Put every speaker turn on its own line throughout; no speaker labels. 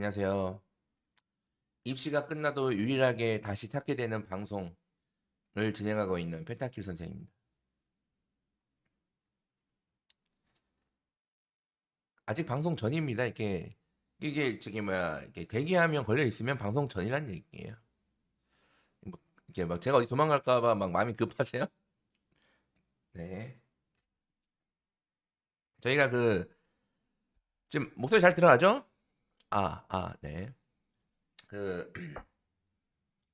안녕하세요. 입시가 끝나도 유일하게 다시 찾게 되는 방송을 진행하고 있는 펜타킬 선생입니다. 아직 방송 전입니다. 이게 저기 뭐야 이렇게 대기하면 걸려 있으면 방송 전이란 얘기예요. 뭐, 이게 막 제가 어디 도망갈까봐 막 마음이 급하세요? 네. 저희가 지금 목소리 잘 들어가죠? 네. 그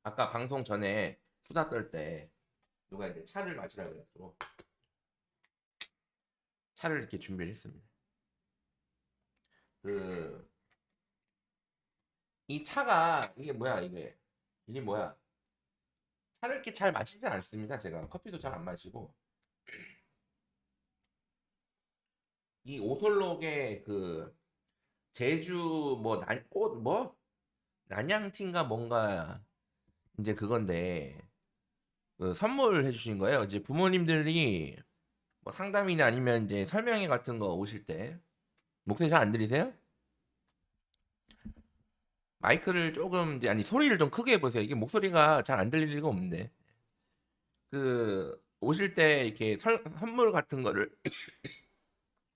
아까 방송 전에 수다 떨 때 누가 이제 차를 마시라고 해가지고 차를 이렇게 준비를 했습니다. 그 이 차가 이게 뭐야 이게 뭐야? 차를 이렇게 잘 마시지 않습니다. 제가 커피도 잘 안 마시고 이 오솔록의 제주 꽃뭐 난양티인가 뭔가 이제 그건데 선물해 주신 거예요. 이제 부모님들이 뭐 상담이나 아니면 이제 설명회 같은 거 오실 때 목소리 잘 안 들리세요? 마이크를 조금 이제 아니 소리를 좀 크게 해보세요. 이게 목소리가 잘 안 들릴 리가 없는데 오실 때 이렇게 선물 같은 거를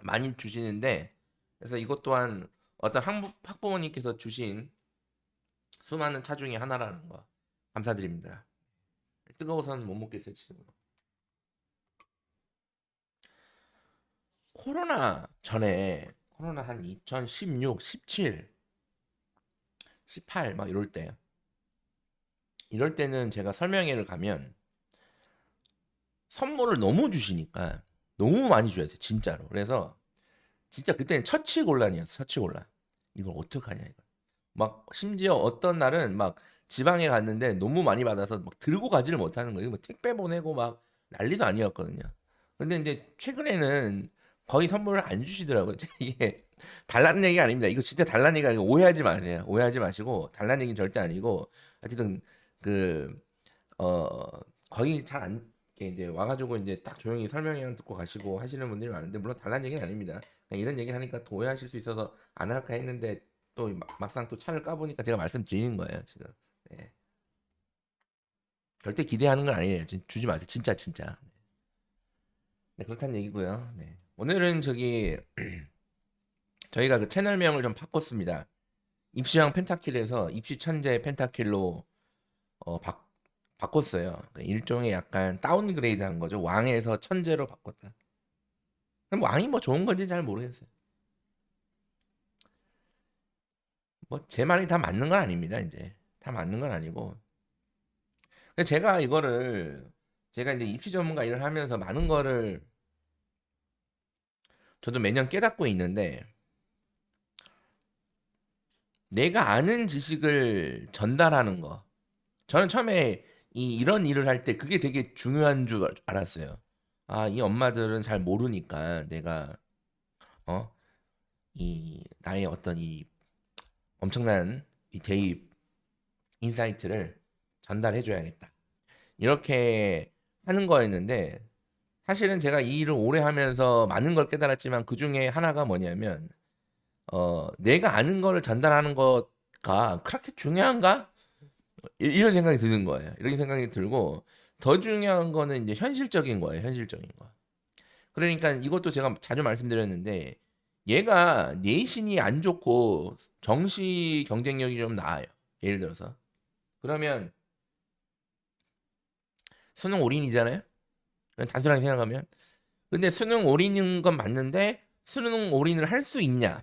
많이 주시는데 그래서 이것 또한 어떤 학부모님께서 주신 수많은 차 중에 하나라는 거 감사드립니다. 뜨거워서는 못 먹겠어요 지금. 코로나 한 2016, 17, 18 막 이럴 때는 제가 설명회를 가면 선물을 너무 주시니까 너무 많이 줘야 돼 진짜로. 그래서 진짜 그때는 처치곤란이었어 처치곤란. 이걸 어떡하냐 이거. 막 심지어 어떤 날은 막 지방에 갔는데 너무 많이 받아서 막 들고 가지를 못하는 거예요. 뭐 택배 보내고 막 난리도 아니었거든요. 근데 이제 최근에는 거의 선물을 안 주시더라고요. 이게 달라는 얘기가 아닙니다. 이거 진짜 달라는 얘기가 아니고 오해하지 마세요. 오해하지 마시고 달라는 얘기는 절대 아니고 하여튼 그 어 거의 잘 안 이제 와가지고 이제 딱 조용히 설명회만 듣고 가시고 하시는 분들이 많은데 물론 달라는 얘기는 아닙니다. 그냥 이런 얘기를 하니까 또 오해하실 수 있어서 안 할까 했는데 또 막상 또 차를 까보니까 제가 말씀드리는 거예요 지금. 네. 절대 기대하는 건 아니에요. 주지 마세요. 진짜 진짜. 네, 그렇다는 얘기고요. 네. 오늘은 저희가 그 채널명을 좀 바꿨습니다. 입시왕 펜타킬에서 입시 천재 펜타킬로 바꿨어요. 그 일종의 약간 다운그레이드 한 거죠. 왕에서 천재로 바꿨다. 근데 뭐 왕이 뭐 좋은 건지 잘 모르겠어요. 뭐 제 말이 다 맞는 건 아닙니다. 이제 다 맞는 건 아니고. 근데 제가 이제 입시 전문가 일을 하면서 많은 거를 저도 매년 깨닫고 있는데 내가 아는 지식을 전달하는 거. 저는 처음에 이런 일을 할 때 그게 되게 중요한 줄 알았어요. 아, 이 엄마들은 잘 모르니까 내가 어, 이 나의 어떤 이 엄청난 이 대입 인사이트를 전달해 줘야겠다. 이렇게 하는 거였는데 사실은 제가 이 일을 오래 하면서 많은 걸 깨달았지만 그 중에 하나가 뭐냐면 내가 아는 거를 전달하는 거가 그렇게 중요한가? 이런 생각이 드는 거예요. 이런 생각이 들고 더 중요한 거는 이제 현실적인 거예요. 현실적인 거. 그러니까 이것도 제가 자주 말씀드렸는데 얘가 내신이 안 좋고 정시 경쟁력이 좀 나아요. 예를 들어서 그러면 수능 올인이잖아요. 단순하게 생각하면 근데 수능 올인인 건 맞는데 수능 올인을 할 수 있냐는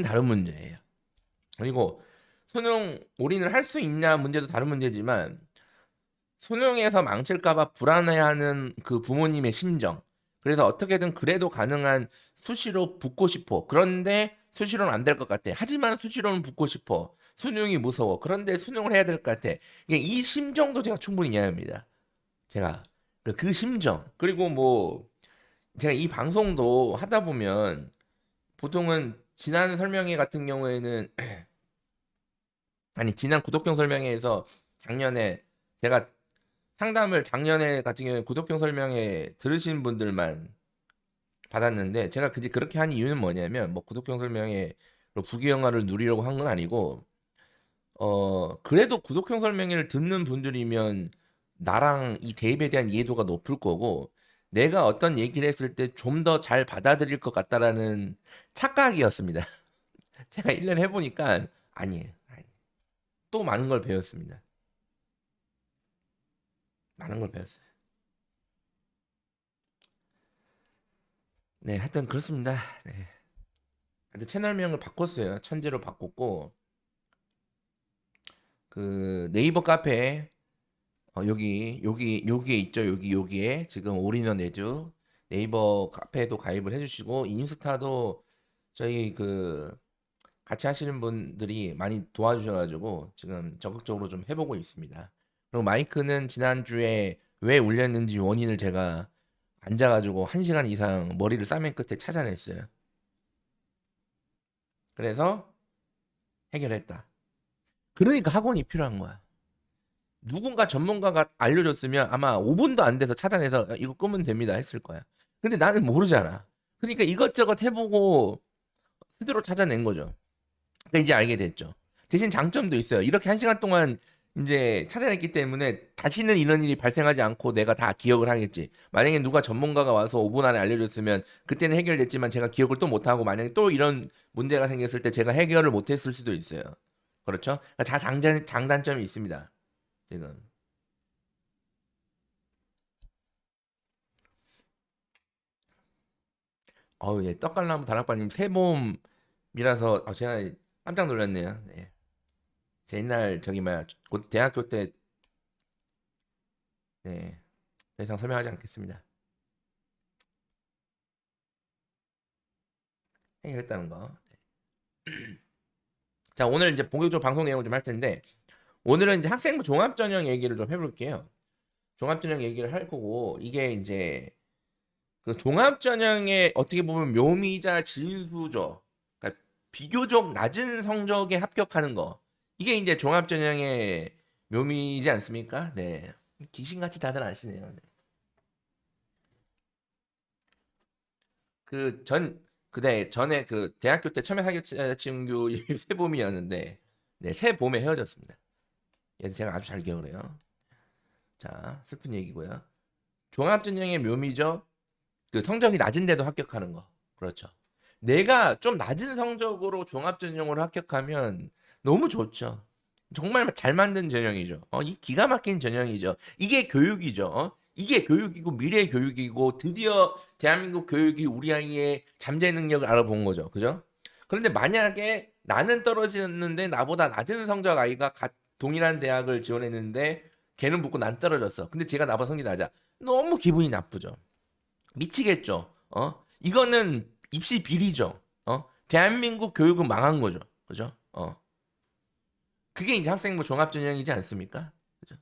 다른 문제예요. 그리고 수능 올인을 할 수 있냐 문제도 다른 문제지만 수능에서 망칠까봐 불안해하는 그 부모님의 심정. 그래서 어떻게든 그래도 가능한 수시로 붙고 싶어. 그런데 수시로는 안 될 것 같아. 하지만 수시로는 붙고 싶어. 수능이 무서워. 그런데 수능을 해야 될 것 같아. 이 심정도 제가 충분히 이해합니다. 제가 그 심정. 그리고 뭐 제가 이 방송도 하다 보면 보통은 지난 설명회 같은 경우에는 아니 지난 구독형 설명회에서 작년에 제가 상담을 작년에 같은 경우에 구독형 설명회 들으신 분들만 받았는데 제가 그렇게 한 이유는 뭐냐면 뭐 구독형 설명회 부귀영화를 누리려고 한 건 아니고 그래도 구독형 설명회를 듣는 분들이면 나랑 이 대입에 대한 이해도가 높을 거고 내가 어떤 얘기를 했을 때 좀 더 잘 받아들일 것 같다라는 착각이었습니다. 제가 1년 해보니까 아니에요. 또 많은 걸 배웠습니다. 많은 걸 배웠어요. 네, 하여튼 그렇습니다. 네. 근데 채널명을 바꿨어요. 천재로 바꿨고 그 네이버 카페에 여기에 있죠. 여기에 지금 올인원 내주 네이버 카페도 가입을 해주시고 인스타도 저희 그 같이 하시는 분들이 많이 도와주셔가지고 지금 적극적으로 좀 해보고 있습니다. 그리고 마이크는 지난주에 왜 울렸는지 원인을 제가 앉아가지고 1시간 이상 머리를 싸맨 끝에 찾아냈어요. 그래서 해결했다. 그러니까 학원이 필요한 거야. 누군가 전문가가 알려줬으면 아마 5분도 안 돼서 찾아내서 이거 끄면 됩니다 했을 거야. 근데 나는 모르잖아. 그러니까 이것저것 해보고 스스로 찾아낸 거죠. 그러니까 이제 알게 됐죠. 대신 장점도 있어요. 이렇게 1시간 동안 이제 찾아냈기 때문에 다시는 이런 일이 발생하지 않고 내가 다 기억을 하겠지. 만약에 누가 전문가가 와서 5분 안에 알려줬으면 그때는 해결됐지만 제가 기억을 또 못하고 만약에 또 이런 문제가 생겼을 때 제가 해결을 못했을 수도 있어요. 그렇죠? 그러니까 장단점이 있습니다. 지금. 예, 떡갈나무 다락방님 새봄이라서 제가 깜짝 놀랐네요. 네. 제 옛날 저기 뭐야 곧 대학교 때 네. 더 이상 설명하지 않겠습니다. 해결했다는 거. 자, 오늘 이제 본격적으로 방송 내용을 좀 할 텐데 오늘은 이제 학생부 종합전형 얘기를 좀 해볼게요. 종합전형 얘기를 할 거고 이게 이제 그 종합전형의 어떻게 보면 묘미자 진수죠. 그러니까 비교적 낮은 성적에 합격하는 거. 이게 이제 종합전형의 묘미지 않습니까? 네. 귀신같이 다들 아시네요. 네. 전에 그 대학교 때 처음에 사귀었던 친구 새봄이었는데, 네, 새봄에 헤어졌습니다. 그래서 제가 아주 잘 기억을 해요. 자, 슬픈 얘기고요. 종합전형의 묘미죠. 그 성적이 낮은데도 합격하는 거. 그렇죠. 내가 좀 낮은 성적으로 종합전형으로 합격하면 너무 좋죠. 정말 잘 만든 전형이죠. 이 기가 막힌 전형이죠. 이게 교육이죠. 이게 교육이고 미래 교육이고 드디어 대한민국 교육이 우리 아이의 잠재 능력을 알아본 거죠. 그죠? 그런데 만약에 나는 떨어지는데 나보다 낮은 성적 아이가 동일한 대학을 지원했는데 걔는 붙고 난 떨어졌어. 근데 제가 나보다 성적이 낮아. 너무 기분이 나쁘죠. 미치겠죠. 이거는 입시 비리죠. 대한민국 교육은 망한 거죠. 그죠? 그게 이제 학생부 종합전형이지 않습니까? 그죠?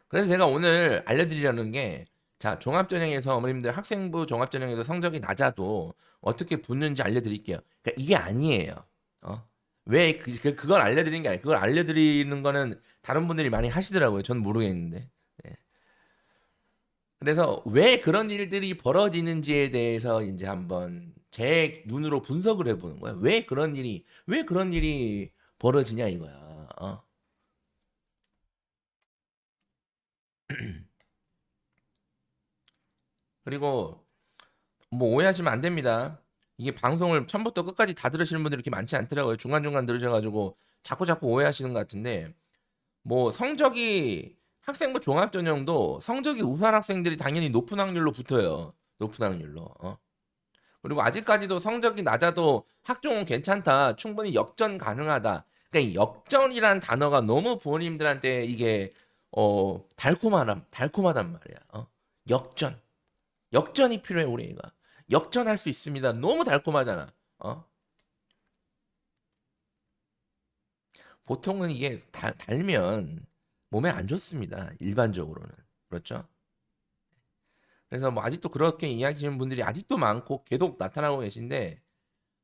그래서 제가 오늘 알려드리려는 게, 자, 종합전형에서 어머님들 학생부 종합전형에서 성적이 낮아도 어떻게 붙는지 알려드릴게요. 그러니까 이게 아니에요. 왜 그걸 알려드리는 게 아니에요. 그걸 알려드리는 거는 다른 분들이 많이 하시더라고요. 전 모르겠는데. 네. 그래서 왜 그런 일들이 벌어지는지에 대해서 이제 한번 제 눈으로 분석을 해보는 거야. 왜 그런 일이 벌어지냐 이거야. 그리고 뭐 오해하시면 안 됩니다. 이게 방송을 처음부터 끝까지 다 들으시는 분들이 이렇게 많지 않더라고요. 중간중간 들으셔가지고 자꾸 오해하시는 것 같은데 뭐 성적이 학생부 종합전형도 성적이 우수한 학생들이 당연히 높은 확률로 붙어요. 높은 확률로. 그리고 아직까지도 성적이 낮아도 학종은 괜찮다. 충분히 역전 가능하다. 그러니까 이 역전이란 단어가 너무 부모님들한테 이게 달콤하단 말이야. 역전. 역전이 필요해 우리 애가. 역전할 수 있습니다. 너무 달콤하잖아. 보통은 이게 달면 몸에 안 좋습니다. 일반적으로는. 그렇죠? 그래서 뭐 아직도 그렇게 이야기하시는 분들이 아직도 많고 계속 나타나고 계신데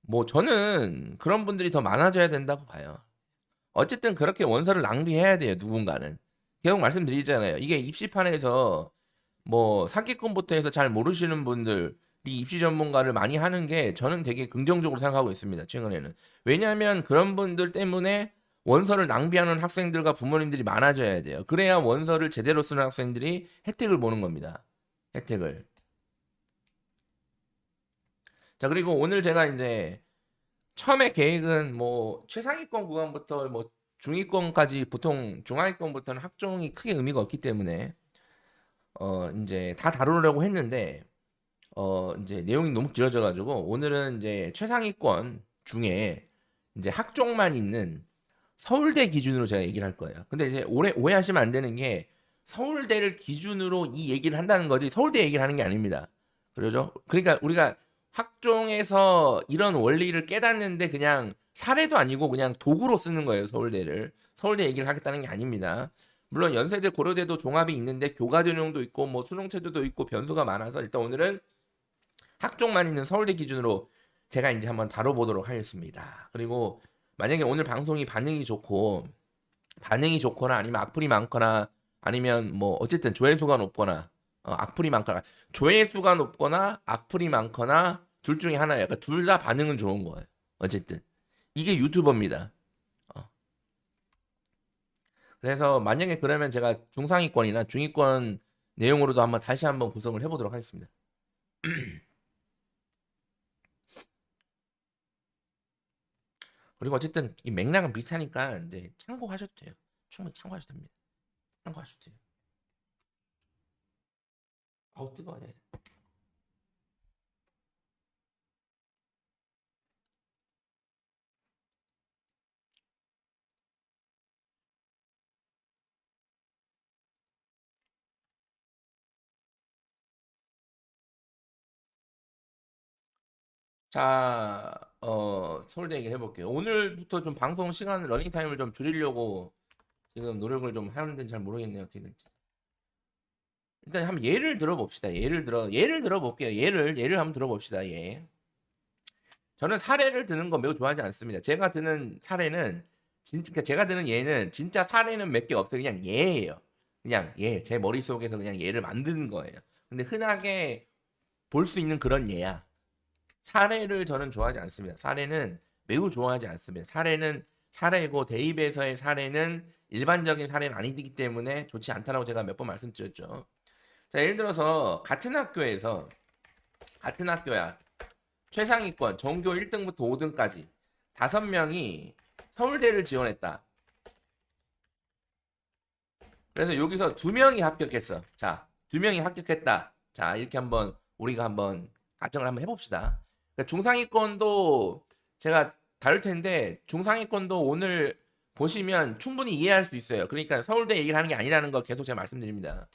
뭐 저는 그런 분들이 더 많아져야 된다고 봐요. 어쨌든 그렇게 원서를 낭비해야 돼요, 누군가는. 계속 말씀드리잖아요. 이게 입시판에서 뭐 사기꾼부터 해서 잘 모르시는 분들 입시 전문가를 많이 하는 게 저는 되게 긍정적으로 생각하고 있습니다. 최근에는. 왜냐하면 그런 분들 때문에 원서를 낭비하는 학생들과 부모님들이 많아져야 돼요. 그래야 원서를 제대로 쓰는 학생들이 혜택을 보는 겁니다. 혜택을. 자, 그리고 오늘 제가 이제 처음에 계획은 뭐 최상위권 구간부터 뭐 중위권까지 보통 중하위권부터는 학종이 크게 의미가 없기 때문에 이제 다 다루려고 했는데 이제 내용이 너무 길어져 가지고 오늘은 이제 최상위권 중에 이제 학종만 있는 서울대 기준으로 제가 얘기를 할 거예요. 근데 이제 오해하시면 안 되는 게 서울대를 기준으로 이 얘기를 한다는 거지 서울대 얘기를 하는 게 아닙니다. 그러죠? 그러니까 우리가 학종에서 이런 원리를 깨닫는데 그냥 사례도 아니고 그냥 도구로 쓰는 거예요, 서울대를. 서울대 얘기를 하겠다는 게 아닙니다. 물론 연세대, 고려대도 종합이 있는데 교과 전형도 있고 뭐 수능 체제도 있고 변수가 많아서 일단 오늘은 학종만 있는 서울대 기준으로 제가 이제 한번 다뤄보도록 하겠습니다. 그리고 만약에 오늘 방송이 반응이 좋거나 아니면 악플이 많거나 아니면 뭐 어쨌든 조회수가 높거나 악플이 많거나 조회수가 높거나 악플이 많거나 둘 중에 하나예요. 그러니까 둘 다 반응은 좋은 거예요. 어쨌든 이게 유튜버입니다. 어. 그래서 만약에 그러면 제가 중상위권이나 중위권 내용으로도 한번 다시 한번 구성을 해보도록 하겠습니다. 그리고 어쨌든 이 맥락은 비슷하니까 이제 참고하셔도 돼요. 충분히 참고하셔도 됩니다. 참고하셔도 돼요. 아우 뜨거워. 예. 자, 서울대 얘기를 해볼게요. 오늘부터 좀 방송 시간 러닝 타임을 좀 줄이려고 지금 노력을 좀 하는데 잘 모르겠네요. 어떻게 될지. 일단 한번 예를 들어봅시다. 예를 들어볼게요. 예를 한번 들어봅시다. 예. 저는 사례를 드는 거 매우 좋아하지 않습니다. 제가 드는 사례는 그러니까 제가 드는 예는 진짜 사례는 몇 개 없어요. 그냥 예예요. 그냥 예, 제 머릿속에서 그냥 예를 만드는 거예요. 근데 흔하게 볼 수 있는 그런 예야. 사례를 저는 좋아하지 않습니다. 사례는 매우 좋아하지 않습니다. 사례는 사례고 대입에서의 사례는 일반적인 사례는 아니기 때문에 좋지 않다라고 제가 몇 번 말씀드렸죠. 자, 예를 들어서 같은 학교야. 최상위권 전교 1등부터 5등까지 5명이 서울대를 지원했다. 그래서 여기서 2명이 합격했어. 자, 2명이 합격했다. 자, 이렇게 한번 우리가 한번 가정을 한번 해봅시다. 그러니까 중상위권도 제가 다룰 텐데 중상위권도 오늘 보시면 충분히 이해할 수 있어요. 그러니까 서울대 얘기를 하는 게 아니라는 걸 계속 제가 말씀드립니다.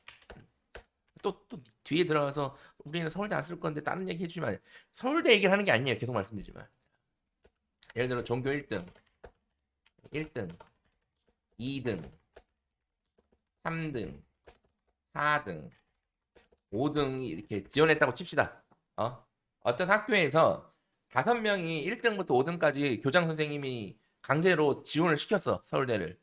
또 뒤에 들어가서 우리는 서울대 안 쓸 건데 다른 얘기 해주지만 서울대 얘기를 하는 게 아니에요. 계속 말씀드리지만 예를 들어 전교 1등, 2등, 3등, 4등, 5등이 이렇게 지원했다고 칩시다. 어떤 학교에서 5명이 1등부터 5등까지 교장 선생님이 강제로 지원을 시켰어. 서울대를.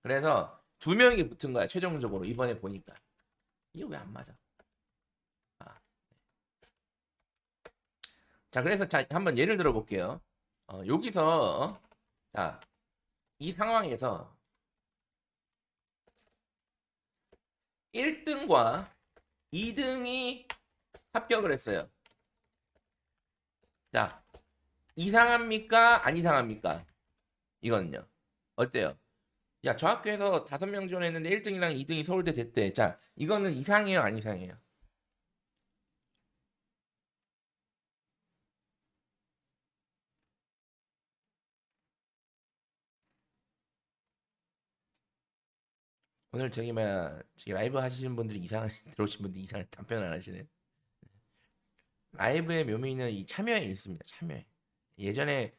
그래서 2명이 붙은 거야. 최종적으로 이번에 보니까. 이거 왜 안 맞아? 아. 자, 그래서 한번 예를 들어 볼게요. 여기서 자, 이 상황에서 1등과 2등이 합격을 했어요. 자, 이상합니까? 안 이상합니까? 이거는요. 어때요? 야, 저 학교에서 5명 지원했는데 1등이랑 2등이 서울대 됐대. 자, 이거는 이상해요? 안 이상해요? 오늘 저기 라이브 하시는 분들이 들어오신 분들이 이상한 답변을 안 하시네. 라이브의 묘미는 이 참여에 있습니다. 참여에. 예전에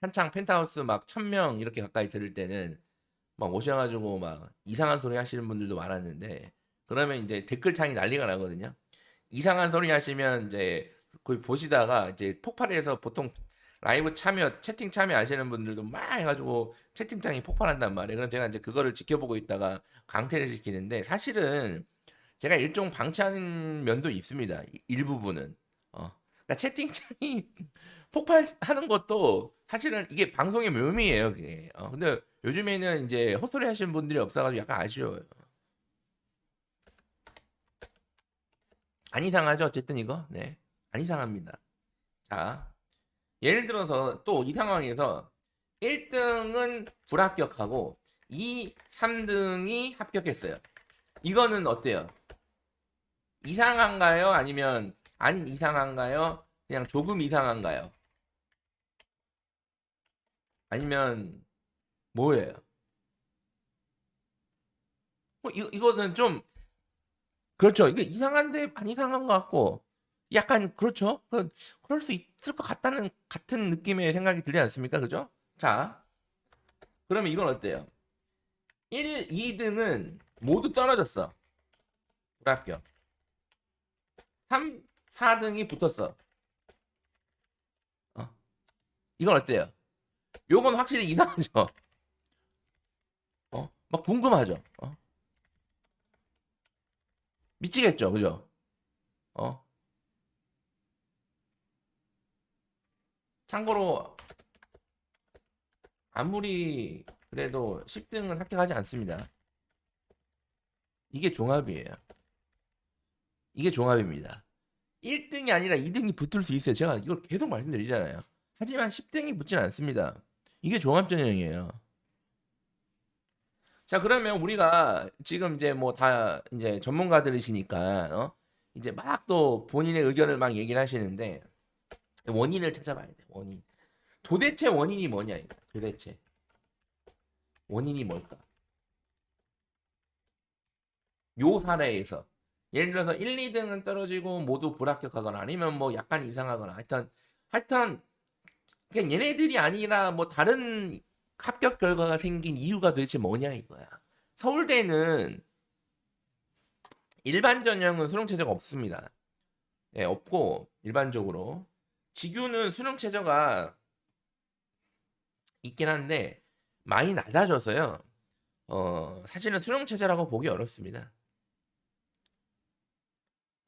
한창 펜트하우스 막 1000명 이렇게 가까이 들을 때는 막 오셔가지고 막 이상한 소리 하시는 분들도 많았는데 그러면 이제 댓글창이 난리가 나거든요. 이상한 소리 하시면 이제 거기 보시다가 이제 폭발해서 보통 라이브 채팅 참여하시는 분들도 막 해가지고 채팅창이 폭발한단 말이에요. 그럼 제가 이제 그거를 지켜보고 있다가 강퇴를 시키는데 사실은 제가 일종 방치하는 면도 있습니다. 일부분은. 그러니까 채팅창이 폭발하는 것도 사실은 이게 방송의 묘미예요, 그게. 근데 요즘에는 이제 헛소리 하시는 분들이 없어가지고 약간 아쉬워요. 안 이상하죠, 어쨌든 이거. 네, 안 이상합니다. 자, 예를 들어서 또 이 상황에서 1등은 불합격하고 2, 3등이 합격했어요. 이거는 어때요? 이상한가요? 아니면 안 이상한가요? 그냥 조금 이상한가요? 아니면 뭐예요? 이거는 좀 그렇죠. 이게 이상한데 안 이상한 것 같고 약간 그렇죠. 그럴 수 있을 것 같다는 같은 느낌의 생각이 들지 않습니까? 그죠? 자, 그러면 이건 어때요? 1, 2등은 모두 떨어졌어. 불합격. 3, 4등이 붙었어. 어. 이건 어때요? 요건 확실히 이상하죠. 막 궁금하죠. 미치겠죠, 그죠? 어, 참고로 아무리 그래도 10등은 합격하지 않습니다. 이게 종합이에요. 이게 종합입니다. 1등이 아니라 2등이 붙을 수 있어요. 제가 이걸 계속 말씀드리잖아요. 하지만 10등이 붙진 않습니다. 이게 종합 전형이에요. 자, 그러면 우리가 지금 이제 뭐 다 이제 전문가들이시니까 이제 막 또 본인의 의견을 막 얘기를 하시는데 원인을 찾아봐야 돼. 원인. 도대체 원인이 뭐냐 이거. 도대체 원인이 뭘까? 요 사례에서 예를 들어서 1, 2등은 떨어지고 모두 불합격하거나 아니면 뭐 약간 이상하거나 하여튼 그냥 얘네들이 아니라 뭐 다른 합격 결과가 생긴 이유가 도대체 뭐냐 이거야. 서울대는 일반 전형은 수능 최저가 없습니다. 예, 없고 일반적으로 직유는 수능 최저가 있긴 한데 많이 낮아져서요. 사실은 수능 최저라고 보기 어렵습니다.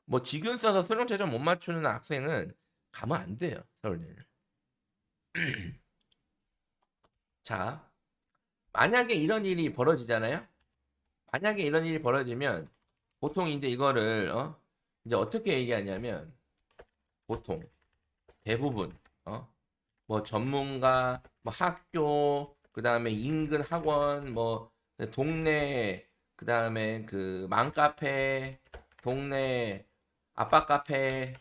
뭐 직윤 써서 수능 최저 못 맞추는 학생은 가면 안 돼요. 서울대는. 자, 만약에 이런 일이 벌어지잖아요. 만약에 이런 일이 벌어지면 보통 이제 이거를 이제 어떻게 얘기하냐면 보통 대부분 뭐 전문가, 뭐 학교, 그다음에 인근 학원, 뭐 동네, 그다음에 그 맘카페, 동네 아빠 카페,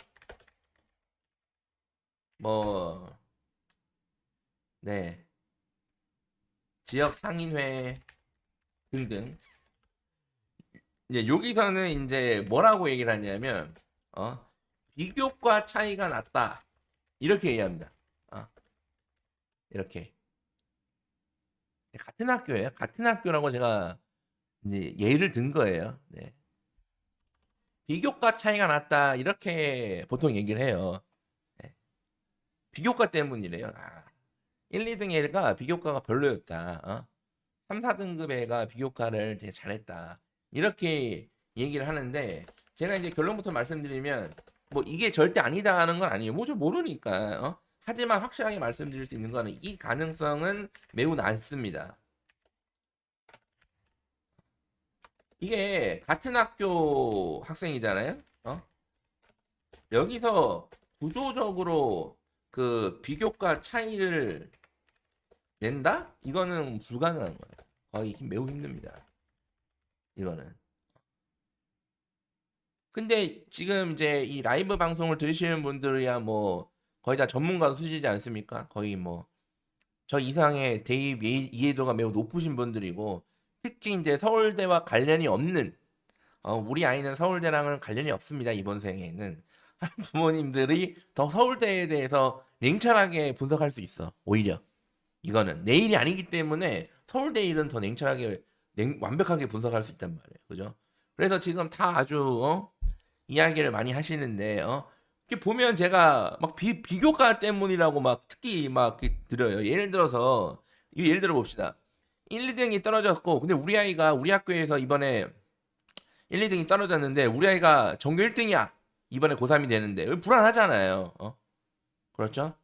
뭐 네, 지역 상인회 등등. 이제 여기서는 이제 뭐라고 얘기를 하냐면 어, 비교과 차이가 났다. 이렇게 얘기합니다. 이렇게 같은 학교예요. 같은 학교라고 제가 이제 예를 든 거예요. 네. 비교과 차이가 났다. 이렇게 보통 얘기를 해요. 네. 비교과 때문이래요. 1, 2등 애가 비교과가 별로였다. 3, 4등급 애가 비교과를 되게 잘했다. 이렇게 얘기를 하는데 제가 이제 결론부터 말씀드리면 뭐 이게 절대 아니다 하는 건 아니에요. 뭐죠 모르니까. 하지만 확실하게 말씀드릴 수 있는 거는 이 가능성은 매우 낮습니다. 이게 같은 학교 학생이잖아요. 여기서 구조적으로 그 비교과 차이를 낸다? 이거는 불가능한 거예요. 거의 매우 힘듭니다. 이거는. 근데 지금 이제 이 라이브 방송을 들으시는 분들이야 뭐 거의 다 전문가 수준이지 않습니까? 거의 뭐 저 이상의 대입 이해도가 매우 높으신 분들이고 특히 이제 서울대와 관련이 없는 우리 아이는 서울대랑은 관련이 없습니다. 이번 생에는 부모님들이 더 서울대에 대해서 냉철하게 분석할 수 있어. 오히려 이거는 내 일이 아니기 때문에 서울대 일은 더 냉철하게 완벽하게 분석할 수 있단 말이에요. 그죠? 그래서 지금 다 아주 이야기를 많이 하시는데 이렇게 보면 제가 막 비교과 때문이라고 막 특히 막 드려요. 예를 들어서 예를 들어 봅시다. 1, 2등이 떨어졌고 근데 우리 아이가 우리 학교에서 이번에 1, 2등이 떨어졌는데 우리 아이가 전교 1등이야. 이번에 고3이 되는데 불안하잖아요. 그렇죠?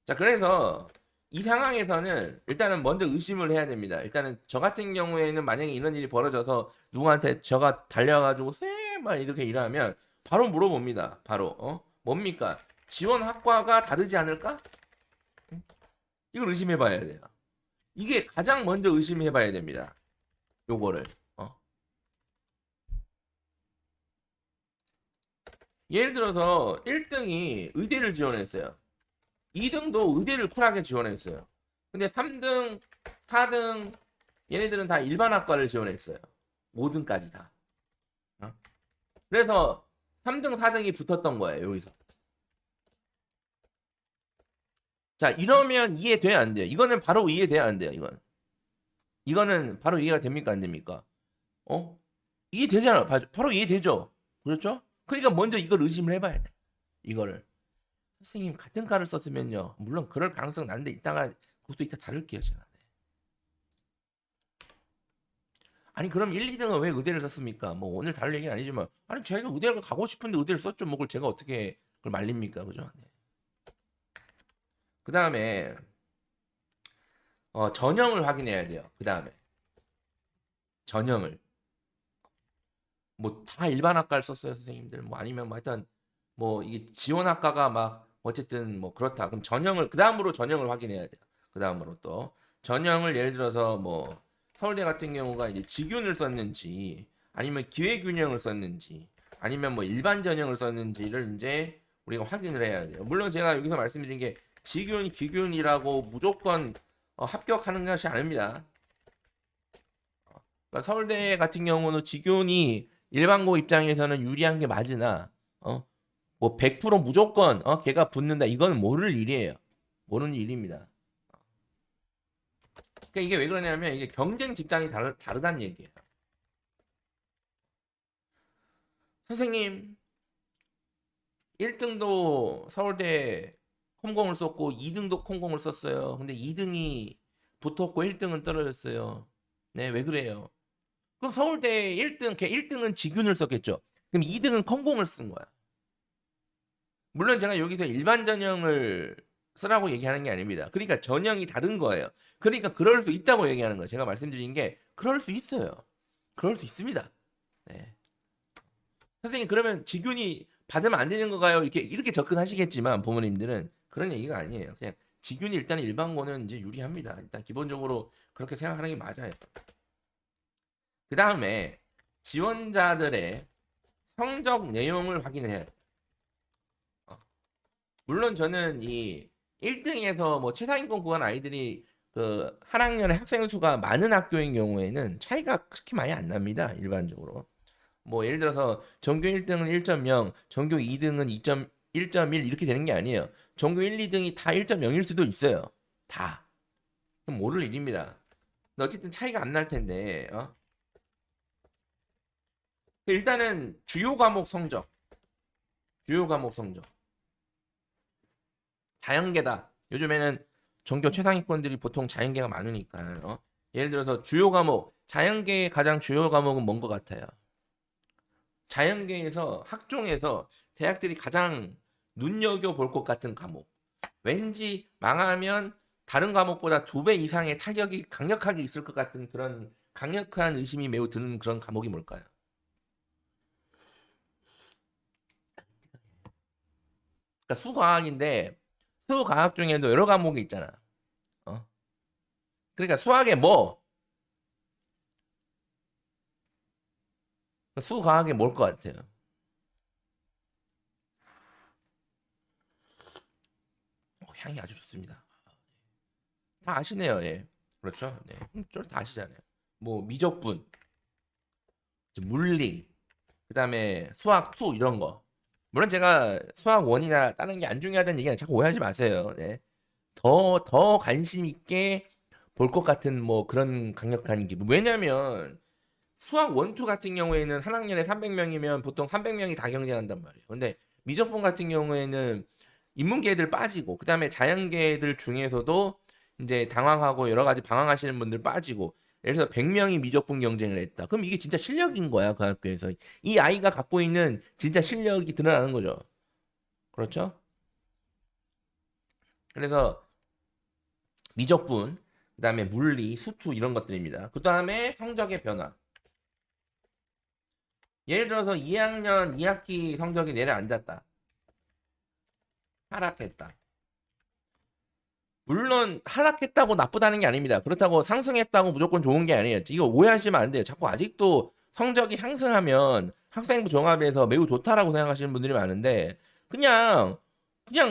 자, 그래서 이 상황에서는 일단은 먼저 의심을 해야 됩니다. 일단은 저 같은 경우에는 만약에 이런 일이 벌어져서 누구한테 저가 달려가지고 막 이렇게 일하면 바로 물어봅니다. 바로 뭡니까? 지원 학과가 다르지 않을까? 이걸 의심해봐야 돼요. 이게 가장 먼저 의심해봐야 됩니다. 요거를 예를 들어서 1등이 의대를 지원했어요. 2등도 의대를 쿨하게 지원했어요. 근데 3등, 4등 얘네들은 다 일반학과를 지원했어요. 5등까지 다. 그래서 3등, 4등이 붙었던 거예요. 여기서. 자, 이러면 이해돼야 안 돼요. 이거는 바로 이해돼야 안 돼요. 이거는 바로 이해가 됩니까? 안 됩니까? 이해되잖아. 바로 이해되죠. 그렇죠? 그러니까 먼저 이걸 의심을 해봐야 돼. 이거를. 선생님 같은 과를 썼으면요. 물론 그럴 가능성 나는데 이따가 그것도 이따 다룰게요. 제가. 아니 그럼 1, 2등은 왜 의대를 썼습니까? 뭐 오늘 다룰 얘기는 아니지만 아니 자기가 의대를 가고 싶은데 의대를 썼죠. 뭐 그걸 제가 어떻게 그걸 말립니까? 그죠? 네. 그 다음에 전형을 확인해야 돼요. 그 다음에 전형을 뭐 다 일반 학과를 썼어요, 선생님들. 뭐 아니면 뭐 하여튼 뭐 이게 지원 학과가 막 어쨌든 뭐 그렇다. 그럼 전형을 그 다음으로 전형을 확인해야 돼요. 그 다음으로 또 전형을 예를 들어서 뭐 서울대 같은 경우가 이제 직윤을 썼는지 아니면 기회균형을 썼는지 아니면 뭐 일반 전형을 썼는지를 이제 우리가 확인을 해야 돼요. 물론 제가 여기서 말씀드린 게 직윤, 기균이라고 무조건 합격하는 것이 아닙니다. 그러니까 서울대 같은 경우는 직윤이 일반고 입장에서는 유리한 게 맞으나 뭐 100% 무조건 걔가 붙는다 이건 모를 일이에요. 모르는 일입니다. 그러니까 이게 왜 그러냐면 이게 경쟁 집단이 다르다는 얘기예요. 선생님 1등도 서울대 컴공을 썼고 2등도 컴공을 썼어요. 근데 2등이 붙었고 1등은 떨어졌어요. 네, 왜 그래요? 그럼 서울대 1등, 걔 1등은 직윤을 썼겠죠. 그럼 2등은 컴공을 쓴 거야. 물론 제가 여기서 일반 전형을 쓰라고 얘기하는 게 아닙니다. 그러니까 전형이 다른 거예요. 그러니까 그럴 수 있다고 얘기하는 거예요. 제가 말씀드린 게 그럴 수 있어요. 그럴 수 있습니다. 네. 선생님 그러면 직윤이 받으면 안 되는 건가요? 이렇게 접근하시겠지만 부모님들은 그런 얘기가 아니에요. 그냥 직윤이 일단 일반고는 이제 유리합니다. 일단 기본적으로 그렇게 생각하는 게 맞아요. 그 다음에 지원자들의 성적 내용을 확인해야 돼요. 물론 저는 이 1등에서 뭐 최상위권 구간 아이들이 그 한 학년에 학생 수가 많은 학교인 경우에는 차이가 그렇게 많이 안 납니다. 일반적으로. 뭐 예를 들어서 전교 1등은 1.0, 전교 2등은 2.1.1 이렇게 되는 게 아니에요. 전교 1, 2등이 다 1.0일 수도 있어요. 다. 그럼 모를 일입니다. 근데 어쨌든 차이가 안 날 텐데. 일단은 주요 과목 성적. 주요 과목 성적. 자연계다. 요즘에는 전교 최상위권들이 보통 자연계가 많으니까. 예를 들어서 주요 과목. 자연계의 가장 주요 과목은 뭔 것 같아요? 자연계에서 학종에서 대학들이 가장 눈여겨볼 것 같은 과목. 왠지 망하면 다른 과목보다 2배 이상의 타격이 강력하게 있을 것 같은 그런 강력한 의심이 매우 드는 그런 과목이 뭘까요? 그러니까 수과학인데 수과학 중에도 여러 과목이 있잖아. 그러니까 수학에 뭐? 수과학에 뭘 것 같아요? 향이 아주 좋습니다. 다 아시네요, 예. 그렇죠? 네. 다 아시잖아요. 뭐 미적분, 물리, 그다음에 수학 2 이런 거. 물론 제가 수학 1이나 다른 게 안 중요하다는 얘기는 자꾸 오해하지 마세요. 네. 더 관심 있게 볼 것 같은 뭐 그런 강력한 기분. 왜냐면 수학 1, 2 같은 경우에는 한 학년에 300명이면 보통 300명이 다 경쟁한단 말이에요. 근데 미적분 같은 경우에는 인문계 애들 빠지고 그다음에 자연계 애들 중에서도 이제 당황하고 여러 가지 방황하시는 분들 빠지고 예를 들어서 100명이 미적분 경쟁을 했다. 그럼 이게 진짜 실력인 거야, 그 학교에서. 이 아이가 갖고 있는 진짜 실력이 드러나는 거죠. 그렇죠? 그래서 미적분, 그다음에 물리, 수투 이런 것들입니다. 그다음에 성적의 변화. 예를 들어서 2학년 2학기 성적이 내려앉았다. 하락했다. 물론 하락했다고 나쁘다는 게 아닙니다. 그렇다고 상승했다고 무조건 좋은 게 아니에요. 이거 오해하시면 안 돼요. 자꾸 아직도 성적이 상승하면 학생부 종합에서 매우 좋다라고 생각하시는 분들이 많은데 그냥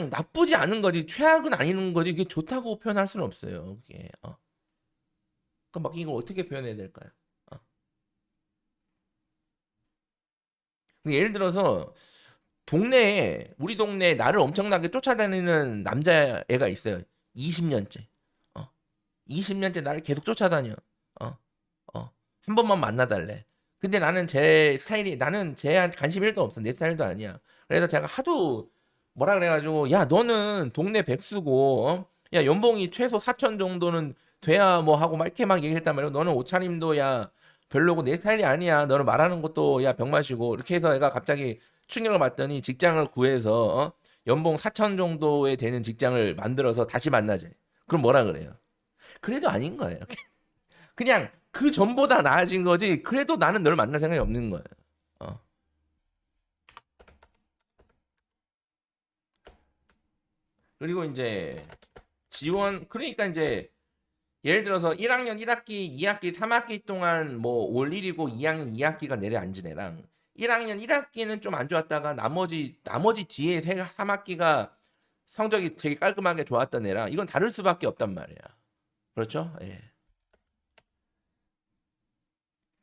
나쁘지 않은 거지 최악은 아닌 거지 그게 좋다고 표현할 수는 없어요. 그게 그럼 막 이걸 어떻게 표현해야 될까요? 어. 예를 들어서 우리 동네에 나를 엄청나게 쫓아다니는 남자애가 있어요. 20년째. 어. 20년째 나를 계속 쫓아다녀. 어. 어. 한 번만 만나달래. 근데 나는 쟤한테 관심 1도 없어. 내 스타일도 아니야. 그래서 제가 하도 뭐라 그래가지고, 야, 너는 동네 백수고, 야, 연봉이 최소 4천 정도는 돼야 뭐 하고 막 이렇게 막 얘기했단 말이야. 너는 옷차림도 야, 별로고 내 스타일이 아니야. 너는 말하는 것도 야, 병 마시고. 이렇게 해서 애가 갑자기 충격을 받더니 직장을 구해서, 연봉 4천 정도에 되는 직장을 만들어서 다시 만나재. 그럼 뭐라 그래요? 그래도 아닌 거예요. 그냥 그 전보다 나아진 거지. 그래도 나는 널 만날 생각이 없는 거예요. 어. 그리고 이제 그러니까 이제 예를 들어서 1학년 1학기, 2학기, 3학기 동안 뭐 올 1이고 2학년 2학기가 내려앉은 애랑 1학년 1학기는 좀 안 좋았다가 나머지 뒤에 3학기가 성적이 되게 깔끔하게 좋았던 애랑 이건 다를 수밖에 없단 말이야. 그렇죠? 예.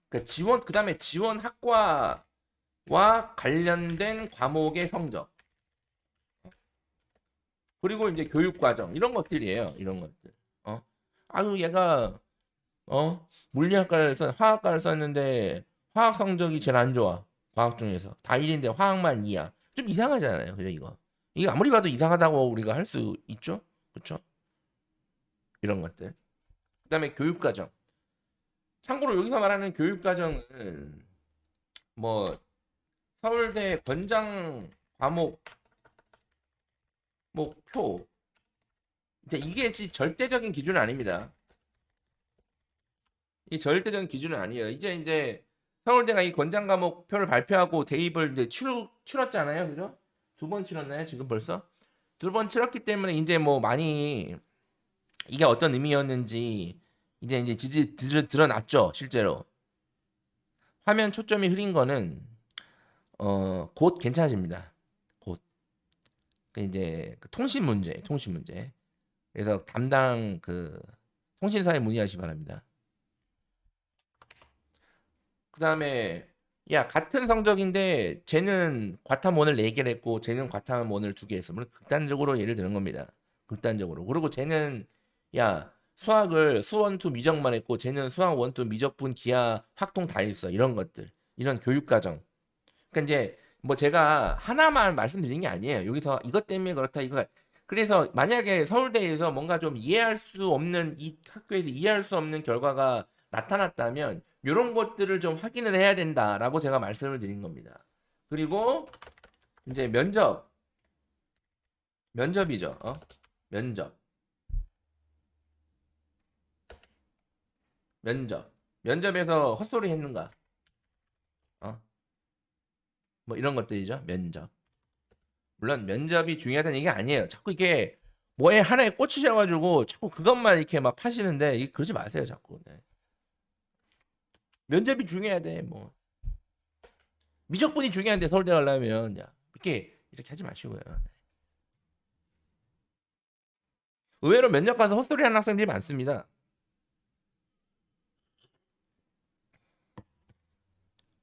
그러니까 그다음에 지원 학과와 관련된 과목의 성적. 그리고 이제 교육 과정 이런 것들이에요. 이런 것들. 어? 아유 얘가 물리학과를 화학과를 썼는데 화학 성적이 제일 안 좋아. 과학 중에서 다 1인데 화학만 2야. 좀 이상하잖아요. 그죠 이거. 이게 아무리 봐도 이상하다고 우리가 할 수 있죠? 그렇죠? 이런 것들. 그다음에 교육 과정. 참고로 여기서 말하는 교육 과정은 뭐 서울대 권장 과목 표 이제 이게 절대적인 기준은 아닙니다. 이 절대적인 기준은 아니에요. 이제 서울대가 이 권장 과목 표를 발표하고 대입을 이제 치렀잖아요. 그죠? 2번 치렀나요? 지금 벌써? 2번 치렀기 때문에 이제 뭐 많이 이게 어떤 의미였는지 이제 드러났죠. 실제로. 화면 초점이 흐린 거는 곧 괜찮아집니다. 곧. 이제 통신 문제. 그래서 담당 통신사에 문의하시 기 바랍니다. 그 다음에 야 같은 성적인데 쟤는 과탐원을 4개를 했고 쟤는 과탐원을 2개 했어. 물론 극단적으로 예를 드는 겁니다. 극단적으로. 그리고 쟤는 야 수학을 수원투 미적만 했고 쟤는 수학 원투 미적분 기하 확통 다 했어. 이런 것들. 이런 교육 과정. 그러니까 이제 뭐 제가 하나만 말씀드린 게 아니에요. 여기서 이것 때문에 그렇다 이거. 그래서 만약에 서울대에서 뭔가 좀 이해할 수 없는 이 학교에서 이해할 수 없는 결과가 나타났다면 이런 것들을 좀 확인을 해야 된다라고 제가 말씀을 드린 겁니다. 그리고 이제 면접이죠. 면접에서 헛소리 했는가? 어? 뭐 이런 것들이죠. 면접. 물론 면접이 중요하다는 얘기 아니에요. 자꾸 이게 뭐에 하나에 꽂히셔가지고 자꾸 그것만 이렇게 막 파시는데 그러지 마세요. 자꾸. 네. 면접이 중요하대. 뭐 미적분이 중요한데 서울대 가려면 이렇게 하지 마시고요. 네. 의외로 면접 가서 헛소리 하는 학생들이 많습니다.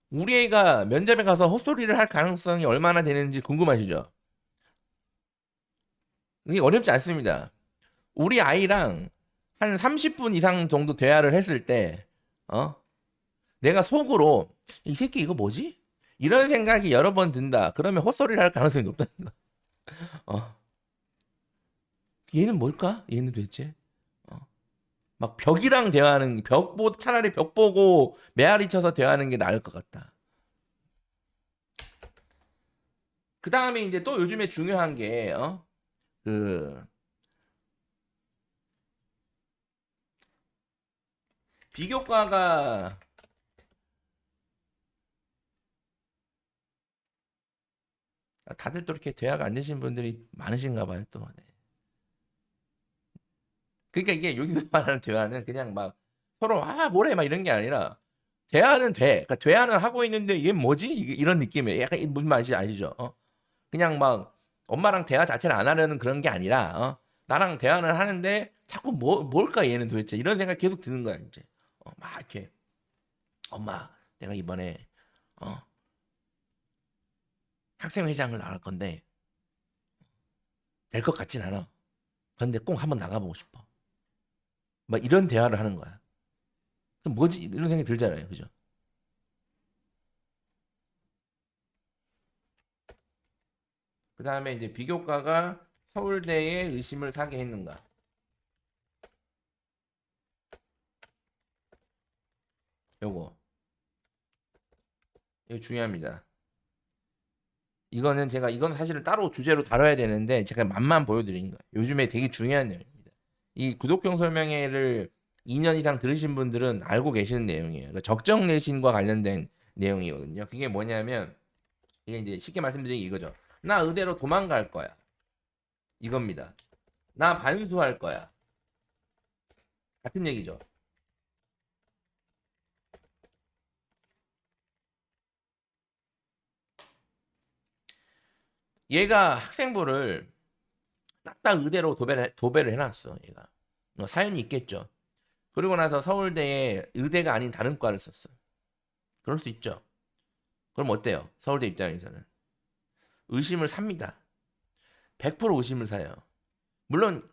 우리 애가 면접에 가서 헛소리를 할 가능성이 얼마나 되는지 궁금하시죠? 이게 어렵지 않습니다. 우리 아이랑 한 30분 이상 정도 대화를 했을 때, 내가 속으로, 이 새끼 이거 뭐지? 이런 생각이 여러 번 든다. 그러면 헛소리를 할 가능성이 높다는 거. 어. 얘는 뭘까? 얘는 도대체? 어. 막 벽이랑 대화하는 차라리 벽 보고 메아리 쳐서 대화하는 게 나을 것 같다. 그 다음에 이제 또 요즘에 중요한 게, 그, 비교과가, 다들 또 이렇게 대화가 안 되신 분들이 많으신가 봐요, 또. 네. 그러니까 이게 여기서 말하는 대화는 그냥 막 서로, 뭐래, 막 이런 게 아니라, 대화는 돼. 그러니까 대화는 하고 있는데 이게 뭐지? 이런 느낌이에요. 약간 무슨 말인지 아시죠? 그냥 막 엄마랑 대화 자체를 안 하려는 그런 게 아니라 나랑 대화를 하는데 자꾸 뭘까 얘는 도대체 이런 생각 계속 드는 거야 이제 막 이렇게 엄마 내가 이번에 어, 학생회장을 나갈 건데 될 것 같진 않아. 그런데 꼭 한번 나가보고 싶어. 막 이런 대화를 하는 거야. 그럼 뭐지 이런 생각이 들잖아요, 그죠? 그 다음에 이제 비교과가 서울대에 의심을 사게 했는가? 요거 이거 중요합니다. 이건 사실은 따로 주제로 다뤄야 되는데 제가 맛만 보여드린 거예요. 요즘에 되게 중요한 내용입니다. 이 구독형 설명회를 2년 이상 들으신 분들은 알고 계시는 내용이에요. 그러니까 적정 내신과 관련된 내용이거든요. 그게 뭐냐면 이게 이제 쉽게 말씀드리기 이거죠. 나 의대로 도망갈 거야. 이겁니다. 나 반수할 거야. 같은 얘기죠. 얘가 학생부를 딱딱 의대로 도배를 해놨어. 얘가 사연이 있겠죠. 그러고 나서 서울대에 의대가 아닌 다른 과를 썼어. 그럴 수 있죠. 그럼 어때요? 서울대 입장에서는 의심을 삽니다. 100% 의심을 사요. 물론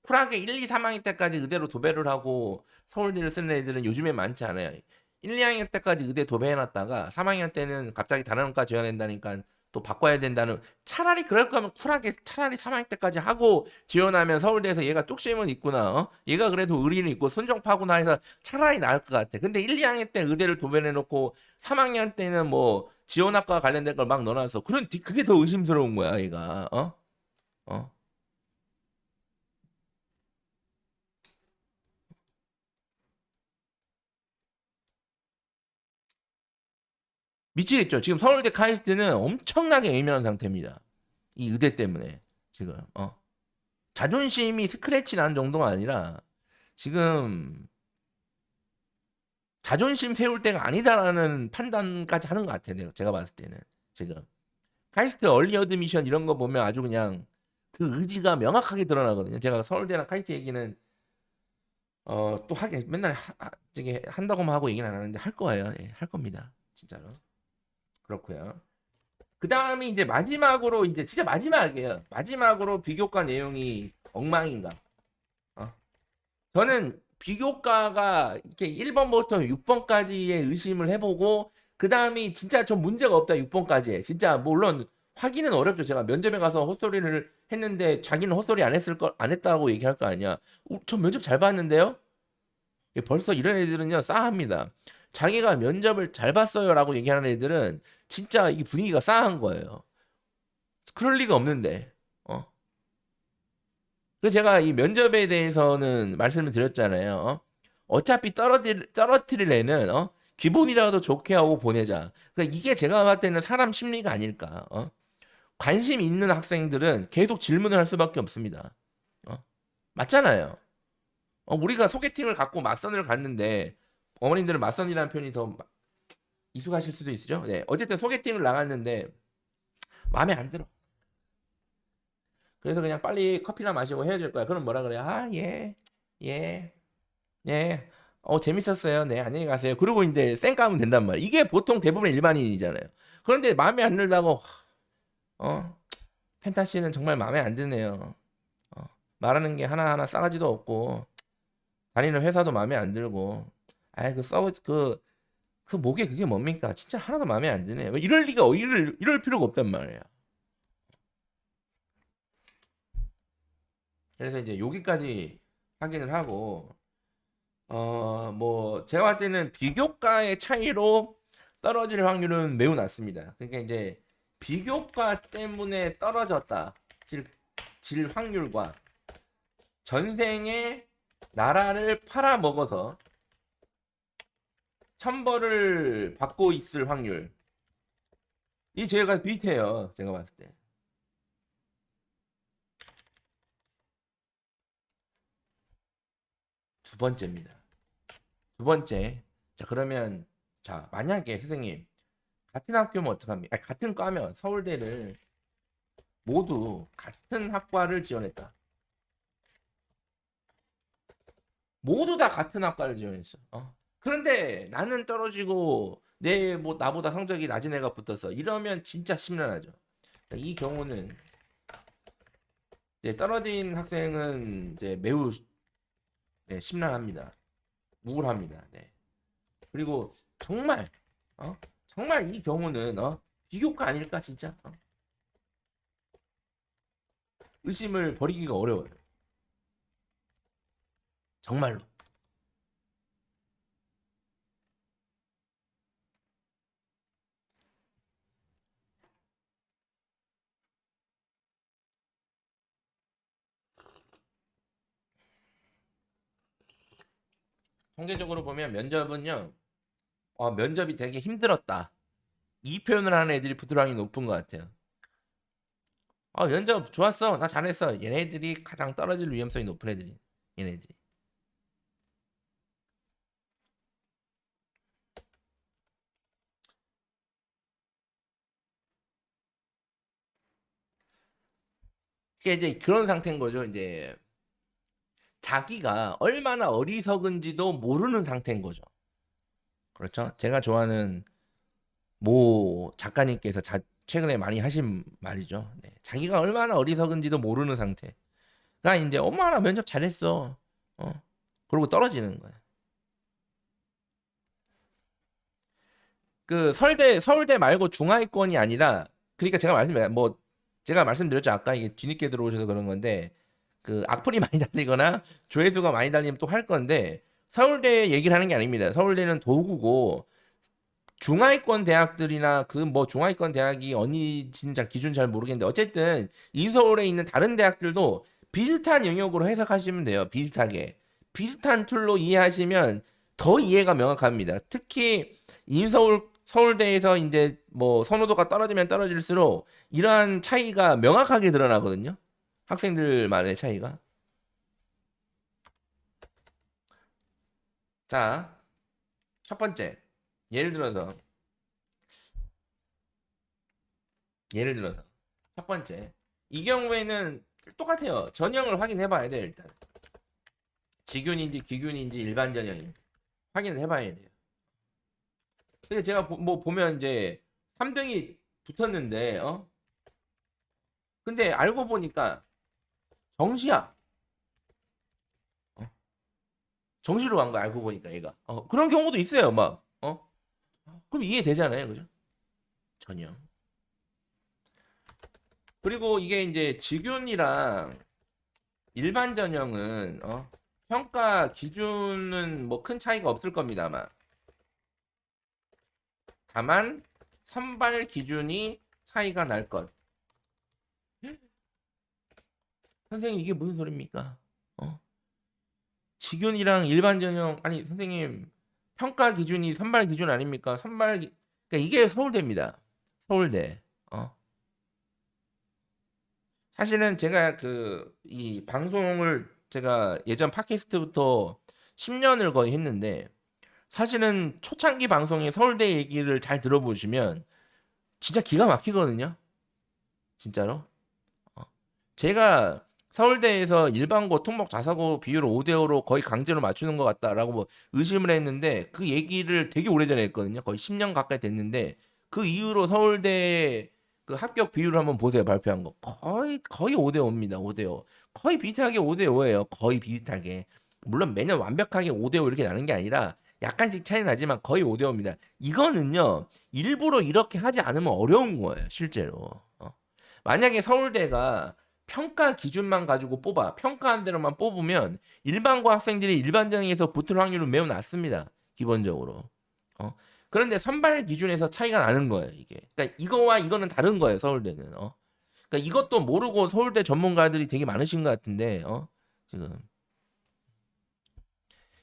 쿨하게 1, 2, 3학년 때까지 의대로 도배를 하고 서울대를 쓰는 애들은 요즘에 많지 않아요. 1, 2학년 때까지 의대 도배해놨다가 3학년 때는 갑자기 다른 과 지원한다니까 또 바꿔야 된다는, 차라리 그럴 거면 쿨하게 차라리 3학년 때까지 하고 지원하면 서울대에서 얘가 뚝심은 있구나. 얘가 그래도 의리는 있고 순정파구나 해서 차라리 나을 것 같아. 근데 1, 2학년 때 의대를 도배해놓고 3학년 때는 뭐 지원학과 관련된 걸 막 넣어놔서 그게 더 의심스러운 거야 얘가. 어? 미치겠죠. 지금 서울대 카이스트는 엄청나게 예민한 상태입니다. 이 의대 때문에 지금 자존심이 스크래치 난 정도가 아니라 지금 자존심 세울 때가 아니다라는 판단까지 하는 것 같아요. 제가 봤을 때는 지금 카이스트 얼리 어드미션 이런 거 보면 아주 그냥 그 의지가 명확하게 드러나거든요. 제가 서울대랑 카이스트 얘기는 또 하게 맨날 저기 한다고만 하고 얘기는 안 하는데 할 거예요. 예, 할 겁니다. 진짜로. 그렇고요. 그 다음이 이제 마지막으로 이제 진짜 마지막이에요. 마지막으로 비교과 내용이 엉망인가? 어? 저는 비교과가 이렇게 1번부터 6번까지의 의심을 해보고 그 다음이 진짜 전 문제가 없다 6번까지. 진짜 물론 확인은 어렵죠. 제가 면접에 가서 헛소리를 했는데 자기는 헛소리 안 했다고 얘기할 거 아니야. 저 면접 잘 봤는데요? 벌써 이런 애들은요 싸합니다. 자기가 면접을 잘 봤어요라고 얘기하는 애들은 진짜 이 분위기가 싸한 거예요. 그럴 리가 없는데. 그래서 제가 이 면접에 대해서는 말씀을 드렸잖아요. 어차피 떨어뜨릴 애는 기본이라도 좋게 하고 보내자. 그러니까 이게 제가 봤을 때는 사람 심리가 아닐까. 관심 있는 학생들은 계속 질문을 할 수밖에 없습니다. 맞잖아요. 우리가 소개팅을 갖고 맞선을 갔는데 어머님들은 맞선이라는 표현이 더 익숙하실 수도 있으죠. 네. 어쨌든 소개팅을 나갔는데 마음에 안 들어. 그래서 그냥 빨리 커피나 마시고 헤어질 거야. 그럼 뭐라 그래? 예, 예, 예. 재밌었어요. 네, 안녕히 가세요. 그리고 이제 쌩까면 된단 말이야. 이게 보통 대부분 일반인이잖아요. 그런데 마음에 안 들다고, 어, 펜타 씨는 정말 마음에 안 드네요. 말하는 게 하나하나 싸가지도 없고, 다니는 회사도 마음에 안 들고, 아이, 그 목에 그게 뭡니까? 진짜 하나도 마음에 안 드네요. 이럴 필요가 없단 말이야. 그래서 이제 여기까지 확인을 하고, 뭐 제가 봤을 때는 비교과의 차이로 떨어질 확률은 매우 낮습니다. 그러니까 이제 비교과 때문에 떨어졌다. 질 확률과 전생에 나라를 팔아먹어서 천벌을 받고 있을 확률. 이 제가 비슷해요. 제가 봤을 때. 두 번째입니다. 두 번째. 자, 그러면 자, 만약에 선생님 같은 학교면 어떡합니까? 아니, 같은 과면 서울대를 모두 같은 학과를 지원했다. 모두 다 같은 학과를 지원했어. 그런데 나는 떨어지고 내 뭐 나보다 성적이 낮은 애가 붙었어. 이러면 진짜 심란하죠. 이 경우는 이제 떨어진 학생은 이제 매우 네, 심란합니다. 우울합니다. 네. 그리고 정말 정말 이 경우는 비교과 아닐까 진짜 의심을 버리기가 어려워요. 정말로. 통계적으로 보면 면접은요. 면접이 되게 힘들었다. 이 표현을 하는 애들이 부드러움이 높은 것 같아요. 면접 좋았어. 나 잘했어. 얘네들이 가장 떨어질 위험성이 높은 애들이. 얘네들이. 그게 이제 그런 상태인 거죠. 이제 자기가 얼마나 어리석은지도 모르는 상태인 거죠. 그렇죠? 제가 좋아하는 모 작가님께서 최근에 많이 하신 말이죠. 네. 자기가 얼마나 어리석은지도 모르는 상태가 이제 엄마나 면접 잘했어. 그러고 떨어지는 거예요. 그 서울대 말고 중하위권이 아니라 그러니까 제가 말씀드렸죠. 아까 이게 뒤늦게 들어오셔서 그런 건데 그 악플이 많이 달리거나 조회수가 많이 달리면 또 할 건데 서울대 얘기를 하는 게 아닙니다. 서울대는 도구고 중하위권 대학들이나 그 뭐 중하위권 대학이 어디 진짜 기준 잘 모르겠는데 어쨌든 인서울에 있는 다른 대학들도 비슷한 영역으로 해석하시면 돼요. 비슷한 툴로 이해하시면 더 이해가 명확합니다. 특히 서울대에서 이제 뭐 선호도가 떨어지면 떨어질수록 이러한 차이가 명확하게 드러나거든요. 학생들만의 차이가. 자, 첫 번째. 예를 들어서 예를 들어서 첫 번째 이 경우에는 똑같아요. 전형을 확인해 봐야 돼요. 일단 지균인지 기균인지 일반 전형인지 확인을 해 봐야 돼요. 근데 제가 뭐 보면 이제 3등이 붙었는데 근데 알고 보니까 정시야. 어? 정시로 간 거 알고 보니까 얘가 그런 경우도 있어요. 막 그럼 이해되잖아요. 그죠? 전형. 그리고 이게 이제 직윤이랑 일반 전형은 평가 기준은 뭐 큰 차이가 없을 겁니다. 아마. 다만 선발 기준이 차이가 날 것. 선생님 이게 무슨 소리입니까? 직윤이랑 일반 전형 아니 선생님 평가 기준이 선발 기준 아닙니까? 그러니까 이게 서울대입니다. 서울대. 사실은 제가 이 방송을 제가 예전 팟캐스트부터 10년을 거의 했는데 사실은 초창기 방송에 서울대 얘기를 잘 들어보시면 진짜 기가 막히거든요. 진짜로. 어. 제가 서울대에서 일반고 특목 자사고 비율을 5대5로 거의 강제로 맞추는 것 같다라고 뭐 의심을 했는데 그 얘기를 되게 오래전에 했거든요. 거의 10년 가까이 됐는데 그 이후로 서울대 그 합격 비율을 한번 보세요. 발표한 거. 거의 5대5입니다. 5대5. 거의 비슷하게 5대5예요. 거의 비슷하게. 물론 매년 완벽하게 5대5 이렇게 나는 게 아니라 약간씩 차이 나지만 거의 5대5입니다. 이거는요. 일부러 이렇게 하지 않으면 어려운 거예요. 실제로. 만약에 서울대가 평가 기준만 가지고 뽑아. 평가한 대로만 뽑으면 일반고 학생들이 일반 전형에서 붙을 확률은 매우 낮습니다. 기본적으로. 그런데 선발 기준에서 차이가 나는 거예요, 이게. 그러니까 이거와 이거는 다른 거예요, 서울대는. 그러니까 이것도 모르고 서울대 전문가들이 되게 많으신 것 같은데, 지금.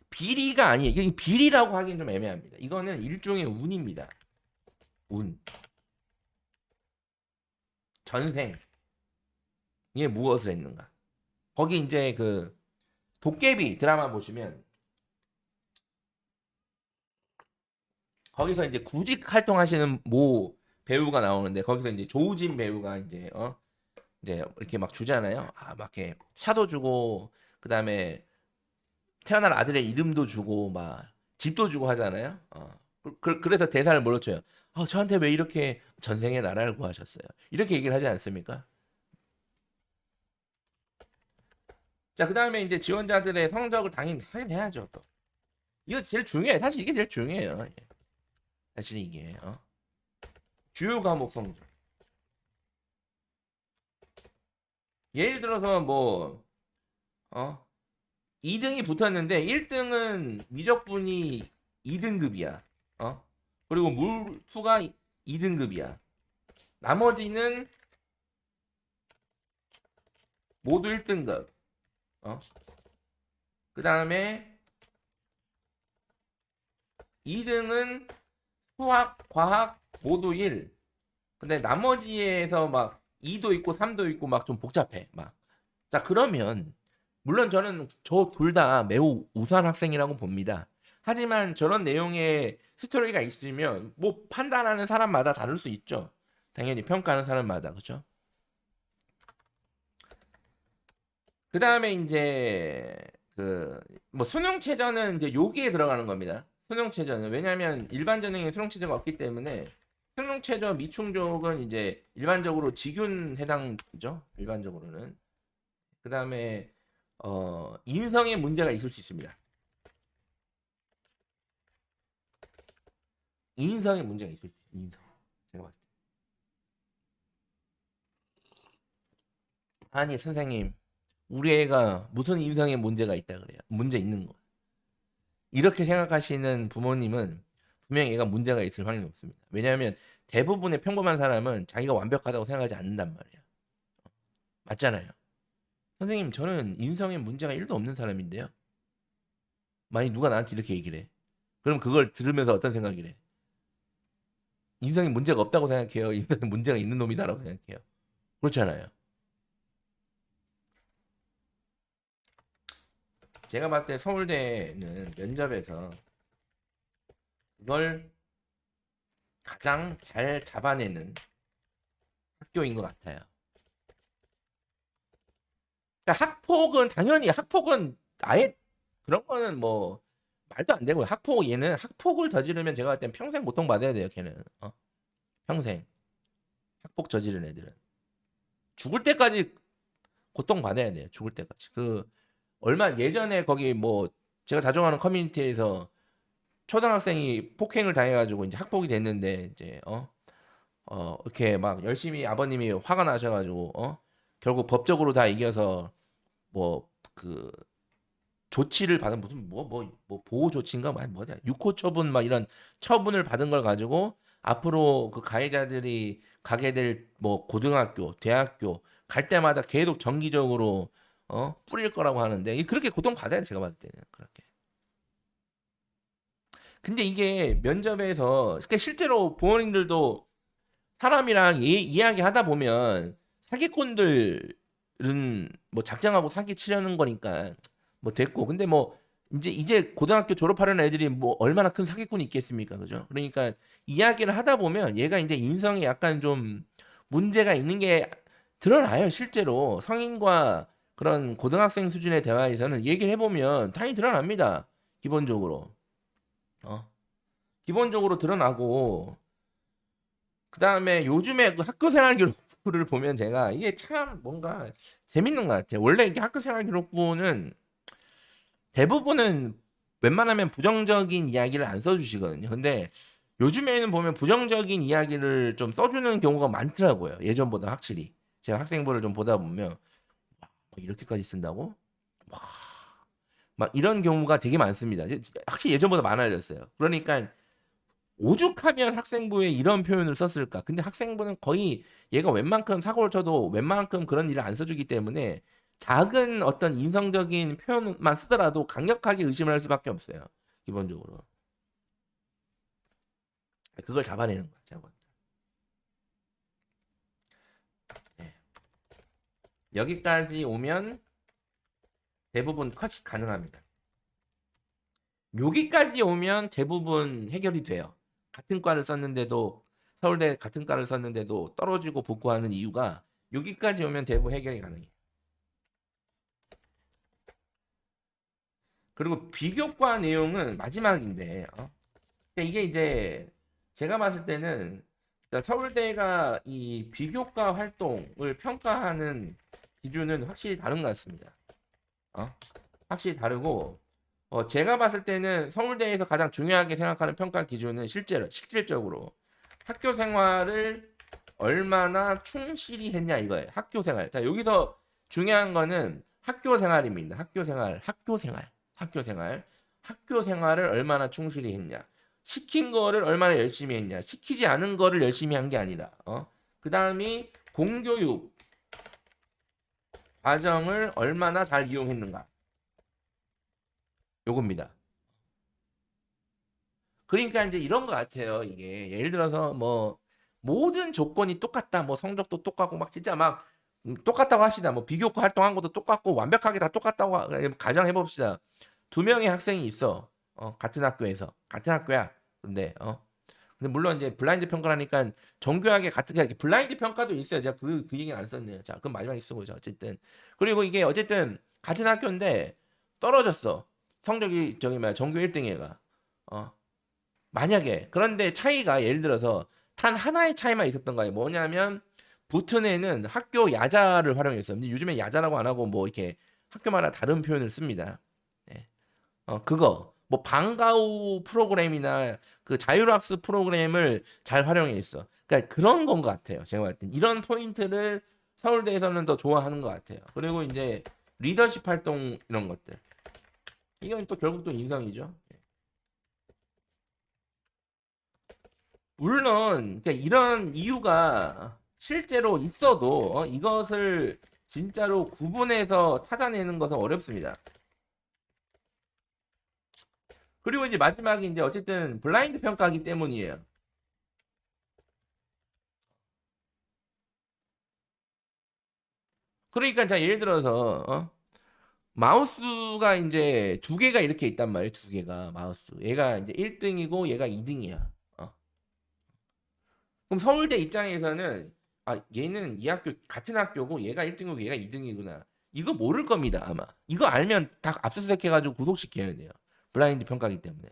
비리가 아니에요. 이게 비리라고 하기는 좀 애매합니다. 이거는 일종의 운입니다. 운. 전생. 이게 무엇을 했는가. 거기 이제 그 도깨비 드라마 보시면 거기서 이제 구직 활동하시는 모 배우가 나오는데 거기서 이제 조우진 배우가 이제 이제 이렇게 막 주잖아요. 막 이렇게 차도 주고 그다음에 태어날 아들의 이름도 주고 막 집도 주고 하잖아요. 그래서 대사를 뭐로 쳐요? 저한테 왜 이렇게 전생에 나라를 구하셨어요? 이렇게 얘기를 하지 않습니까? 자, 그다음에 이제 지원자들의 성적을 당연히 확인해야죠. 또 이거 제일 중요해. 사실 이게 제일 중요해요. 사실 이게 주요 과목 성적. 예를 들어서 뭐 2등이 붙었는데 1등은 미적분이 2등급이야. 그리고 물투가 2등급이야. 나머지는 모두 1등급. 그 다음에 2등은 수학, 과학 모두 1. 근데 나머지에서 막 2도 있고 3도 있고 막 좀 복잡해. 막. 자, 그러면 물론 저는 저 둘 다 매우 우수한 학생이라고 봅니다. 하지만 저런 내용의 스토리가 있으면 뭐 판단하는 사람마다 다를 수 있죠. 당연히 평가하는 사람마다. 그렇죠? 그 다음에 이제 그 뭐 수능 최저는 이제 여기에 들어가는 겁니다. 수능 최저는 왜냐하면 일반 전형에 수능 최저가 없기 때문에 수능 최저 미충족은 이제 일반적으로 직윤 해당이죠. 일반적으로는. 그 다음에 인성에 문제가 있을 수 있습니다. 인성에 문제가 있을 수 있어요. 인성. 제가 봤을 때. 아니 선생님, 우리 애가 무슨 인성에 문제가 있다 그래요. 문제 있는 거. 이렇게 생각하시는 부모님은 분명히 얘가 문제가 있을 확률이 높습니다. 왜냐하면 대부분의 평범한 사람은 자기가 완벽하다고 생각하지 않는단 말이에요. 맞잖아요. 선생님, 저는 인성에 문제가 1도 없는 사람인데요. 만약 누가 나한테 이렇게 얘기를 해. 그럼 그걸 들으면서 어떤 생각이 래? 인성에 문제가 없다고 생각해요? 인성에 문제가 있는 놈이다라고 생각해요? 그렇잖아요. 제가 봤을 때 서울대는 면접에서 그걸 가장 잘 잡아내는 학교인 것 같아요. 그러니까 학폭은 아예 그런 거는 뭐 말도 안 되고 얘는 학폭을 저지르면 제가 봤을 땐 평생 고통받아야 돼요. 걔는 평생 학폭 저지른 애들은 죽을 때까지 고통받아야 돼요. 죽을 때까지. 얼마 예전에 거기 뭐 제가 자주 가는 커뮤니티에서 초등학생이 폭행을 당해가지고 이제 학폭이 됐는데 이제 이렇게 막 열심히 아버님이 화가 나셔가지고 결국 법적으로 다 이겨서 뭐 그 조치를 받은 무슨 뭐 보호 조치인가 뭐냐 6호 처분 막 이런 처분을 받은 걸 가지고 앞으로 그 가해자들이 가게 될 뭐 고등학교, 대학교 갈 때마다 계속 정기적으로 뿌릴 거라고 하는데 그렇게 고통 받아야 돼, 제가 봤을 때는 그렇게. 근데 이게 면접에서 그러니까 실제로 부모님들도 사람이랑 이야기 하다 보면 사기꾼들은 뭐 작정하고 사기 치려는 거니까 뭐 됐고 근데 뭐 이제 고등학교 졸업하려는 애들이 뭐 얼마나 큰 사기꾼이 있겠습니까, 그죠? 그러니까 이야기를 하다 보면 얘가 이제 인성이 약간 좀 문제가 있는 게 드러나요, 실제로. 성인과 그런 고등학생 수준의 대화에서는 얘기를 해보면 당연히 드러납니다. 기본적으로. 기본적으로 드러나고 그 다음에 요즘에 그 학교생활 기록부를 보면 제가 이게 참 뭔가 재밌는 것 같아요. 원래 이게 학교생활 기록부는 대부분은 웬만하면 부정적인 이야기를 안 써주시거든요. 근데 요즘에는 보면 부정적인 이야기를 좀 써주는 경우가 많더라고요. 예전보다 확실히. 제가 학생부를 좀 보다 보면 이렇게까지 쓴다고? 와, 막 이런 경우가 되게 많습니다. 확실히 예전보다 많아졌어요. 그러니까 오죽하면 학생부에 이런 표현을 썼을까? 근데 학생부는 거의 얘가 웬만큼 사고를 쳐도 웬만큼 그런 일을 안 써주기 때문에 작은 어떤 인성적인 표현만 쓰더라도 강력하게 의심을 할 수밖에 없어요. 기본적으로. 그걸 잡아내는 거죠. 네. 여기까지 오면 대부분 컷이 가능합니다. 여기까지 오면 대부분 해결이 돼요. 같은 과를 썼는데도 서울대 같은 과를 썼는데도 떨어지고 복구하는 이유가 여기까지 오면 대부분 해결이 가능해요. 그리고 비교과 내용은 마지막인데 이게 이제 제가 봤을 때는 서울대가 이 비교과 활동을 평가하는 기준은 확실히 다른 것 같습니다. 확실히 다르고 제가 봤을 때는 서울대에서 가장 중요하게 생각하는 평가 기준은 실질적으로 학교 생활을 얼마나 충실히 했냐 이거예요. 학교 생활. 자, 여기서 중요한 거는 학교 생활입니다. 학교 생활을 얼마나 충실히 했냐. 시킨 거를 얼마나 열심히 했냐. 시키지 않은 거를 열심히 한 게 아니라 그 다음이 공교육 과정을 얼마나 잘 이용했는가. 요겁니다. 그러니까 이제 이런 것 같아요. 이게 예를 들어서 뭐 모든 조건이 똑같다. 뭐 성적도 똑같고 막 진짜 막 똑같다고 합시다. 뭐 비교과 활동한 것도 똑같고 완벽하게 다 똑같다고 가정해 봅시다. 두 명의 학생이 있어. 같은 학교에서 같은 학교야. 근데 물론 이제 블라인드 평가라니까 정교하게 같은 게 블라인드 평가도 있어요. 제가 그 얘기는 안 썼네요. 자, 그럼 마지막에 쓰고죠. 어쨌든 그리고 이게 어쨌든 같은 학교인데 떨어졌어. 성적이 저기 뭐야 전교 1등 애가 만약에 그런데 차이가 예를 들어서 단 하나의 차이만 있었던 거예요. 뭐냐면 붙은 애는 학교 야자를 활용했어요. 근데 요즘에 야자라고 안 하고 뭐 이렇게 학교마다 다른 표현을 씁니다. 네. 그거 뭐 방과후 프로그램이나 그 자율학습 프로그램을 잘 활용했어. 그러니까 그런 건 것 같아요. 제가 봤을 땐 이런 포인트를 서울대에서는 더 좋아하는 것 같아요. 그리고 이제 리더십 활동 이런 것들 이건 또 결국 또 인성이죠. 물론 그러니까 이런 이유가 실제로 있어도 이것을 진짜로 구분해서 찾아내는 것은 어렵습니다. 그리고 이제 마지막에 이제 어쨌든 블라인드 평가하기 때문이에요. 그러니까 자 예를 들어서 마우스가 이제 두 개가 이렇게 있단 말이에요. 두 개가 마우스. 얘가 이제 1등이고 얘가 2등이야. 그럼 서울대 입장에서는 얘는 이 학교 같은 학교고 얘가 1등이고 얘가 2등이구나. 이거 모를 겁니다, 아마. 이거 알면 다 압수수색 해가지고 구속시켜야 돼요. 블라인드 평가기 때문에.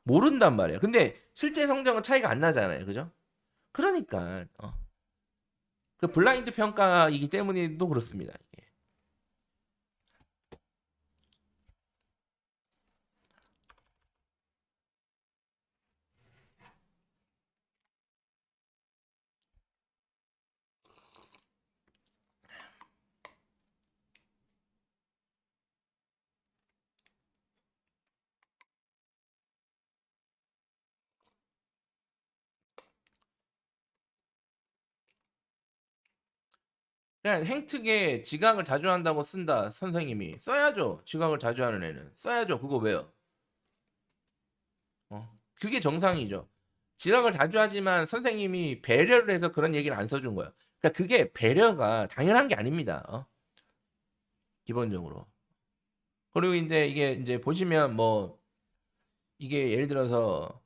모른단 말이에요. 근데 실제 성적은 차이가 안 나잖아요. 그죠? 그러니까 그 블라인드 평가이기 때문에도 그렇습니다. 이게. 그냥 행특에 지각을 자주 한다고 쓴다 선생님이 써야죠. 지각을 자주 하는 애는 써야죠. 그거 왜요? 그게 정상이죠. 지각을 자주 하지만 선생님이 배려를 해서 그런 얘기를 안 써준 거예요. 그러니까 그게 배려가 당연한 게 아닙니다. 기본적으로. 그리고 이제 이게 이제 보시면 뭐 이게 예를 들어서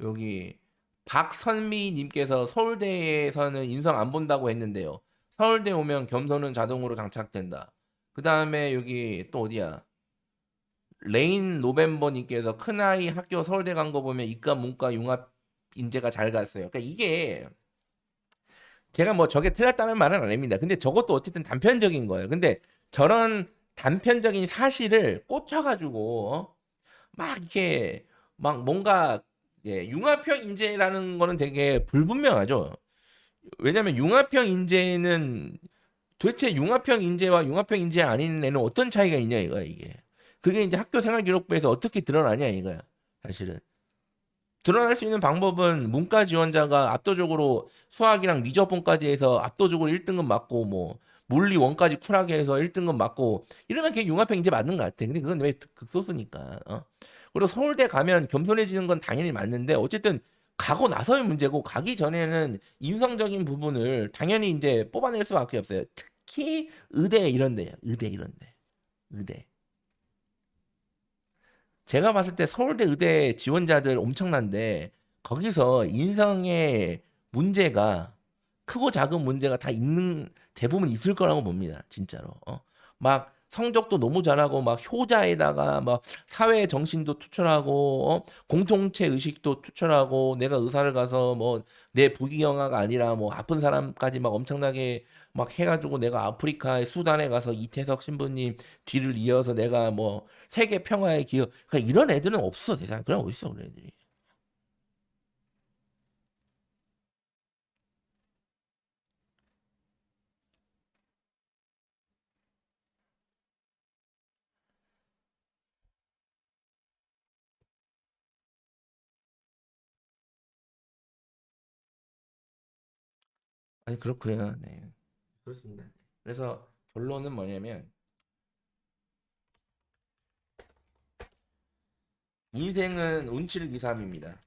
여기 박선미님께서 서울대에서는 인성 안 본다고 했는데요. 서울대 오면 겸손은 자동으로 장착된다. 그 다음에 여기 또 어디야? 레인 노벤버님께서 큰아이 학교 서울대 간 거 보면 이과 문과 융합 인재가 잘 갔어요. 그러니까 이게 제가 뭐 저게 틀렸다는 말은 아닙니다. 근데 저것도 어쨌든 단편적인 거예요. 근데 저런 단편적인 사실을 꽂혀가지고 막 이렇게 막 뭔가 융합형 인재라는 거는 되게 불분명하죠. 왜냐면 융합형 인재는 도대체 융합형 인재와 융합형 인재 아닌 애는 어떤 차이가 있냐 이거야 이게. 그게 이제 학교 생활기록부에서 어떻게 드러나냐 이거야. 사실은. 드러날 수 있는 방법은 문과 지원자가 압도적으로 수학이랑 미적분까지 해서 압도적으로 1등급 맞고 뭐 물리 원까지 쿨하게 해서 1등급 맞고 이러면 걔 융합형 인재 맞는 것 같아. 근데 그건 왜 극소수니까. 그리고 서울대 가면 겸손해지는 건 당연히 맞는데 어쨌든 가고 나서의 문제고 가기 전에는 인성적인 부분을 당연히 이제 뽑아낼 수밖에 없어요. 특히 의대 이런 데요. 의대 이런 데. 의대. 제가 봤을 때 서울대 의대 지원자들 엄청난데 거기서 인성의 문제가 크고 작은 문제가 다 있는 대부분 있을 거라고 봅니다. 진짜로. 막 성적도 너무 잘하고 막 효자에다가 막 사회 정신도 투철하고 공동체 의식도 투철하고 내가 의사를 가서 뭐 내 부귀영화가 아니라 뭐 아픈 사람까지 막 엄청나게 막 해가지고 내가 아프리카의 수단에 가서 이태석 신부님 뒤를 이어서 내가 뭐 세계 평화의 기업 그러니까 이런 애들은 없어 세상에. 그럼 어딨어 그런 애들이. 아니 그렇고요. 네. 그렇습니다. 그래서 결론은 뭐냐면 인생은 운칠기삼입니다.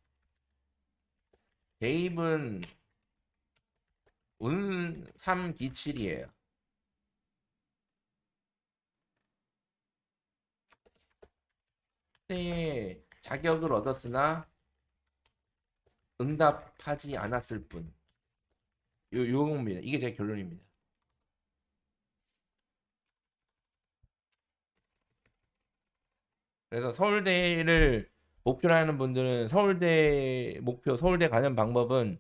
대입은 운삼기칠이에요. 때에 자격을 얻었으나 응답하지 않았을 뿐. 요겁니다. 이게 제 결론입니다. 그래서 서울대를 목표로 하는 분들은 서울대 목표, 서울대 가는 방법은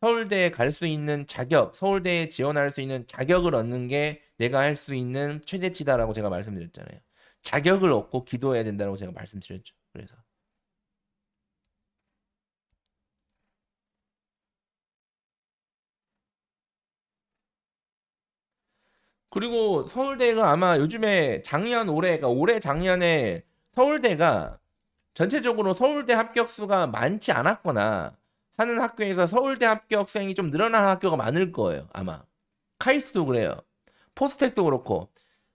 서울대에 갈 수 있는 자격, 서울대에 지원할 수 있는 자격을 얻는 게 내가 할 수 있는 최대치다라고 제가 말씀드렸잖아요. 자격을 얻고 기도해야 된다고 제가 말씀드렸죠. 그래서. 그리고 서울대가 아마 요즘에 작년 올해가 올해 작년에 서울대가 전체적으로 서울대 합격수가 많지 않았거나 하는 학교에서 서울대 합격생이 좀 늘어난 학교가 많을 거예요. 아마. 카이스트도 그래요. 포스텍도 그렇고.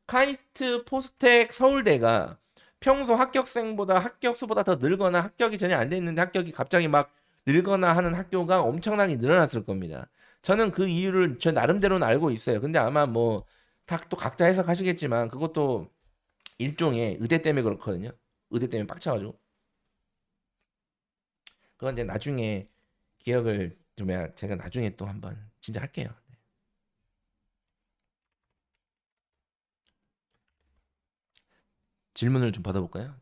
카이스트, 포스텍, 서울대가 평소 합격생보다 합격수보다 더 늘거나 합격이 전혀 안 됐는데 합격이 갑자기 막 늘거나 하는 학교가 엄청나게 늘어났을 겁니다. 저는 그 이유를 저 나름대로는 알고 있어요. 근데 아마 뭐 다 또 각자 해석하시겠지만 그것도 일종의 의대 때문에 그렇거든요. 의대 때문에 빡쳐가지고. 그건 이제 나중에 기억을 좀 제가 나중에 또 한번 진짜 할게요. 질문을 좀 받아볼까요?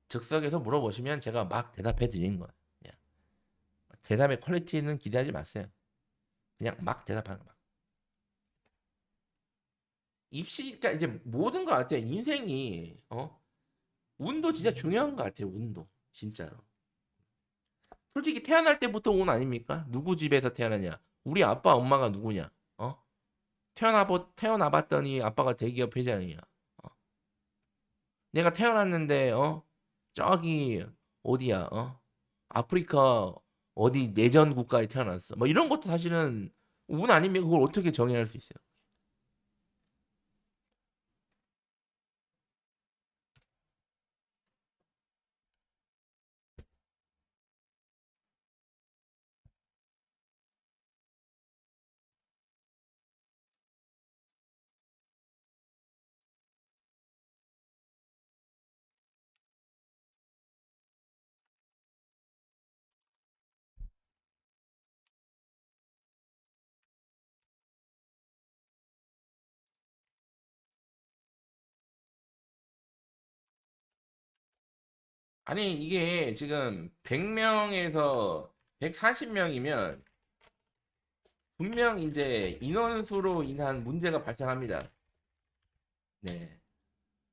즉석에서 물어보시면 제가 막 대답해 드리는 거예요. 그냥. 대답의 퀄리티는 기대하지 마세요. 그냥 막 대답하는 거. 막. 입시, 그러니까 이제 모든 것 같아요. 인생이 운도 진짜 중요한 것 같아요. 운도 진짜로. 솔직히 태어날 때부터 운 아닙니까? 누구 집에서 태어나냐? 우리 아빠 엄마가 누구냐? 태어나봤더니 아빠가 대기업 회장이야. 어? 내가 태어났는데 저기 어디야? 아프리카 어디 내전 국가에 태어났어. 뭐 이런 것도 사실은 운 아니면 그걸 어떻게 정의할 수 있어요? 아니 이게 지금 100명에서 140명이면 분명 이제 인원수로 인한 문제가 발생합니다. 네.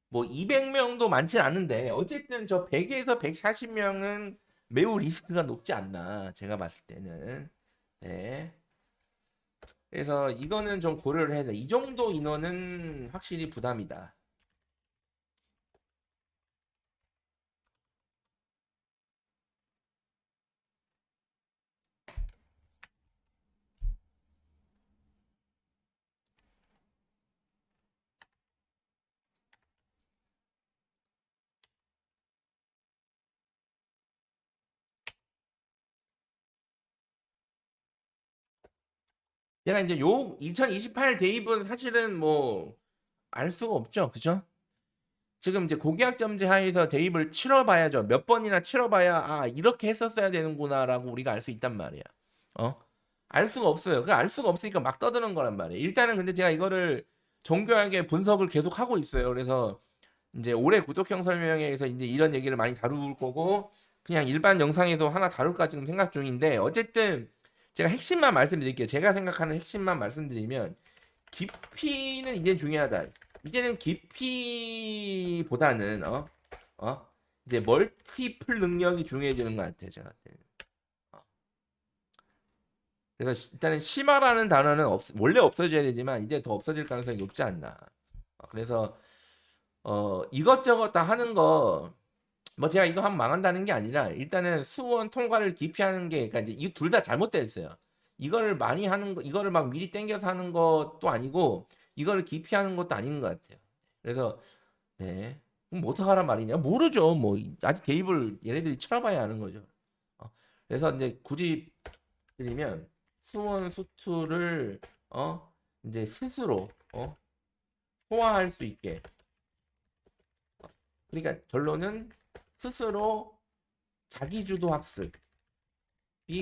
뭐 200명도 많진 않은데 어쨌든 저 100에서 140명은 매우 리스크가 높지 않나 제가 봤을 때는. 네. 그래서 이거는 좀 고려를 해야 돼. 이 정도 인원은 확실히 부담이다. 제가 이제 요 2028 대입은 사실은 뭐 알 수가 없죠. 그죠? 지금 이제 고계약점제 하에서 대입을 치러봐야죠. 몇 번이나 치러봐야 아 이렇게 했었어야 되는구나라고 우리가 알 수 있단 말이야. 어? 알 수가 없어요. 그 알 수가 없으니까 막 떠드는 거란 말이에요. 일단은 근데 제가 이거를 정교하게 분석을 계속 하고 있어요. 그래서 이제 올해 구독형 설명회에서 이제 이런 얘기를 많이 다룰 거고 그냥 일반 영상에도 하나 다룰까 지금 생각 중인데 어쨌든 제가 핵심만 말씀드릴게요. 제가 생각하는 핵심만 말씀드리면 깊이는 이제 중요하다. 이제는 깊이보다는 어 이제 멀티플 능력이 중요해지는 것 같아요. 제가 볼 때는. 어. 그래서 일단은 심화라는 단어는 원래 없어져야 되지만 이제 더 없어질 가능성이 높지 않나. 그래서 이것저것 다 하는 거 뭐 제가 이거 하면 망한다는 게 아니라 일단은 수원 통과를 기피하는 게 그러니까 이제 이 둘 다 잘못됐어요. 이거를 많이 하는 거 이거를 막 미리 땡겨서 하는 것도 아니고 이거를 기피하는 것도 아닌 것 같아요. 그래서 네. 그럼 뭐 어떡하란 말이냐? 모르죠. 뭐 아직 대입을 얘네들이 쳐봐야 아는 거죠. 어, 그래서 이제 굳이 드리면 수원 수투를 이제 스스로 소화할 수 있게 그러니까 결론은 스스로 자기주도 학습이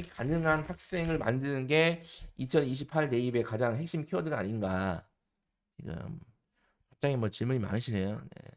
가능한 학생을 만드는 게 2028 대입의 가장 핵심 키워드가 아닌가. 지금 갑자기 뭐 질문이 많으시네요. 네.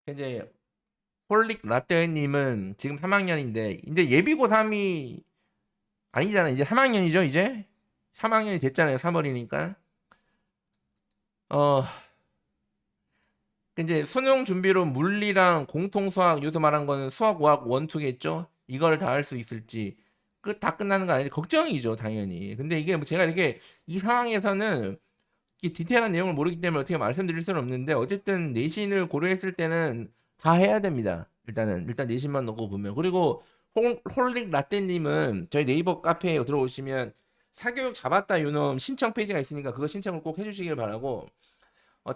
이제 홀릭 라떼님은 지금 3학년인데 이제 예비고 3이 아니잖아. 이제 3학년이죠, 이제? 3학년이 됐잖아요. 3월이니까. 어, 이제 수능 준비로 물리랑 공통 수학 요새 말한 거는 수학, 과학 원투겠죠? 이걸 다 할 수 있을지. 다 끝나는 거 아니지? 걱정이죠, 당연히. 근데 이게 뭐 제가 이렇게 이 상황에서는 이 디테일한 내용을 모르기 때문에 어떻게 말씀드릴 수는 없는데 어쨌든 내신을 고려했을 때는 다 해야 됩니다. 일단 내신만 놓고 보면 그리고 홀릭 라떼님은 저희 네이버 카페에 들어오시면 사교육 잡았다 요놈 신청 페이지가 있으니까 그거 신청을 꼭 해주시길 바라고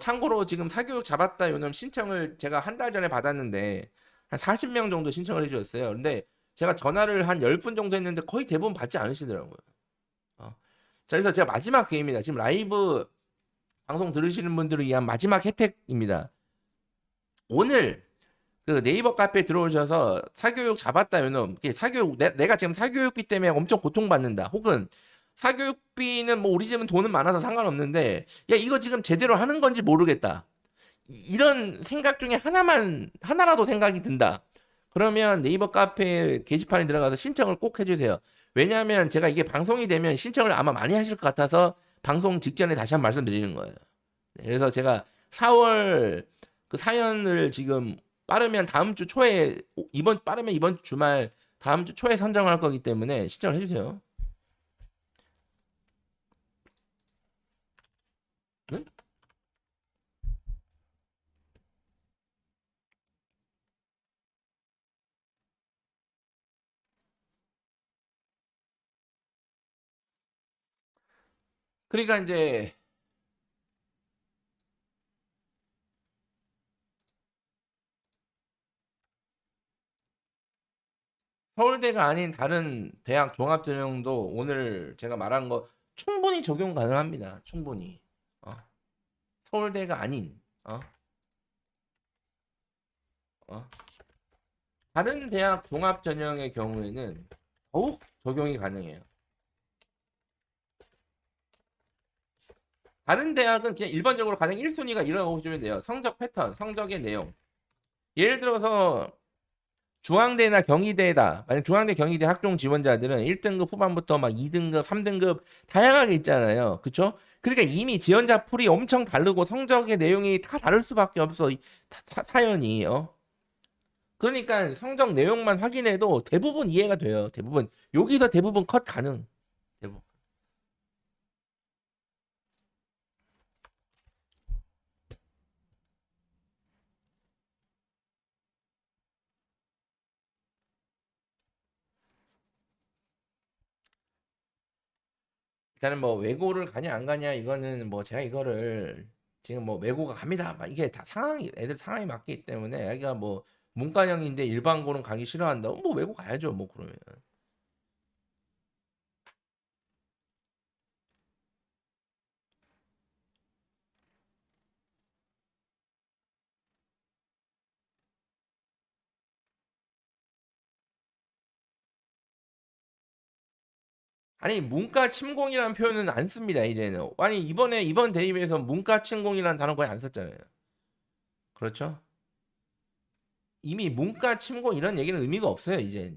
참고로 지금 사교육 잡았다 요놈 신청을 제가 한 달 전에 받았는데 한 40명 정도 신청을 해주셨어요. 근데 제가 전화를 한 10분 정도 했는데 거의 대부분 받지 않으시더라고요. 어. 자, 그래서 제가 마지막 기회입니다. 지금 라이브 방송 들으시는 분들을 위한 마지막 혜택입니다. 오늘 그 네이버 카페에 들어오셔서 사교육 잡았다 요놈 사교육 내가 지금 사교육비 때문에 엄청 고통받는다 혹은 사교육비는 뭐 우리 집은 돈은 많아서 상관없는데 야 이거 지금 제대로 하는 건지 모르겠다 이런 생각 중에 하나라도 생각이 든다 그러면 네이버 카페 게시판에 들어가서 신청을 꼭 해주세요. 왜냐하면 제가 이게 방송이 되면 신청을 아마 많이 하실 것 같아서 방송 직전에 다시 한번 말씀드리는 거예요. 네, 그래서 제가 4월 그 사연을 지금 빠르면 다음 주 초에 빠르면 이번 주말 다음 주 초에 선정을 할 거기 때문에 신청을 해주세요. 응? 그러니까 이제 서울대가 아닌 다른 대학 종합전형도 오늘 제가 말한 거 충분히 적용 가능합니다. 충분히. 어, 서울대가 아닌 어, 다른 대학 종합전형의 경우에는 더욱 적용이 가능해요. 다른 대학은 그냥 일반적으로 가장 1순위가 이라고 보시면 돼요. 성적 패턴, 성적의 내용. 예를 들어서 중앙대나 경희대다. 만약 중앙대, 경희대 학종 지원자들은 1등급 후반부터 막 2등급, 3등급 다양하게 있잖아요. 그쵸? 그러니까 이미 지원자 풀이 엄청 다르고 성적의 내용이 다 다를 수밖에 없어. 사연이. 그러니까 성적 내용만 확인해도 대부분 이해가 돼요. 대부분. 여기서 대부분 컷 가능. 대부분. 일단은 뭐 외고를 가냐 안 가냐 이거는 뭐 제가 이거를 지금 뭐 외고가 갑니다. 막 이게 다 상황이 애들 상황이 맞기 때문에 애가 뭐 문과형인데 일반고는 가기 싫어한다. 뭐 외고 가야죠. 뭐 그러면. 아니 문과 침공이라는 표현은 안 씁니다. 이제는. 아니 이번에 이번 대입에서 문과 침공이라는 단어 거의 안 썼잖아요. 그렇죠? 이미 문과 침공 이런 얘기는 의미가 없어요. 이제.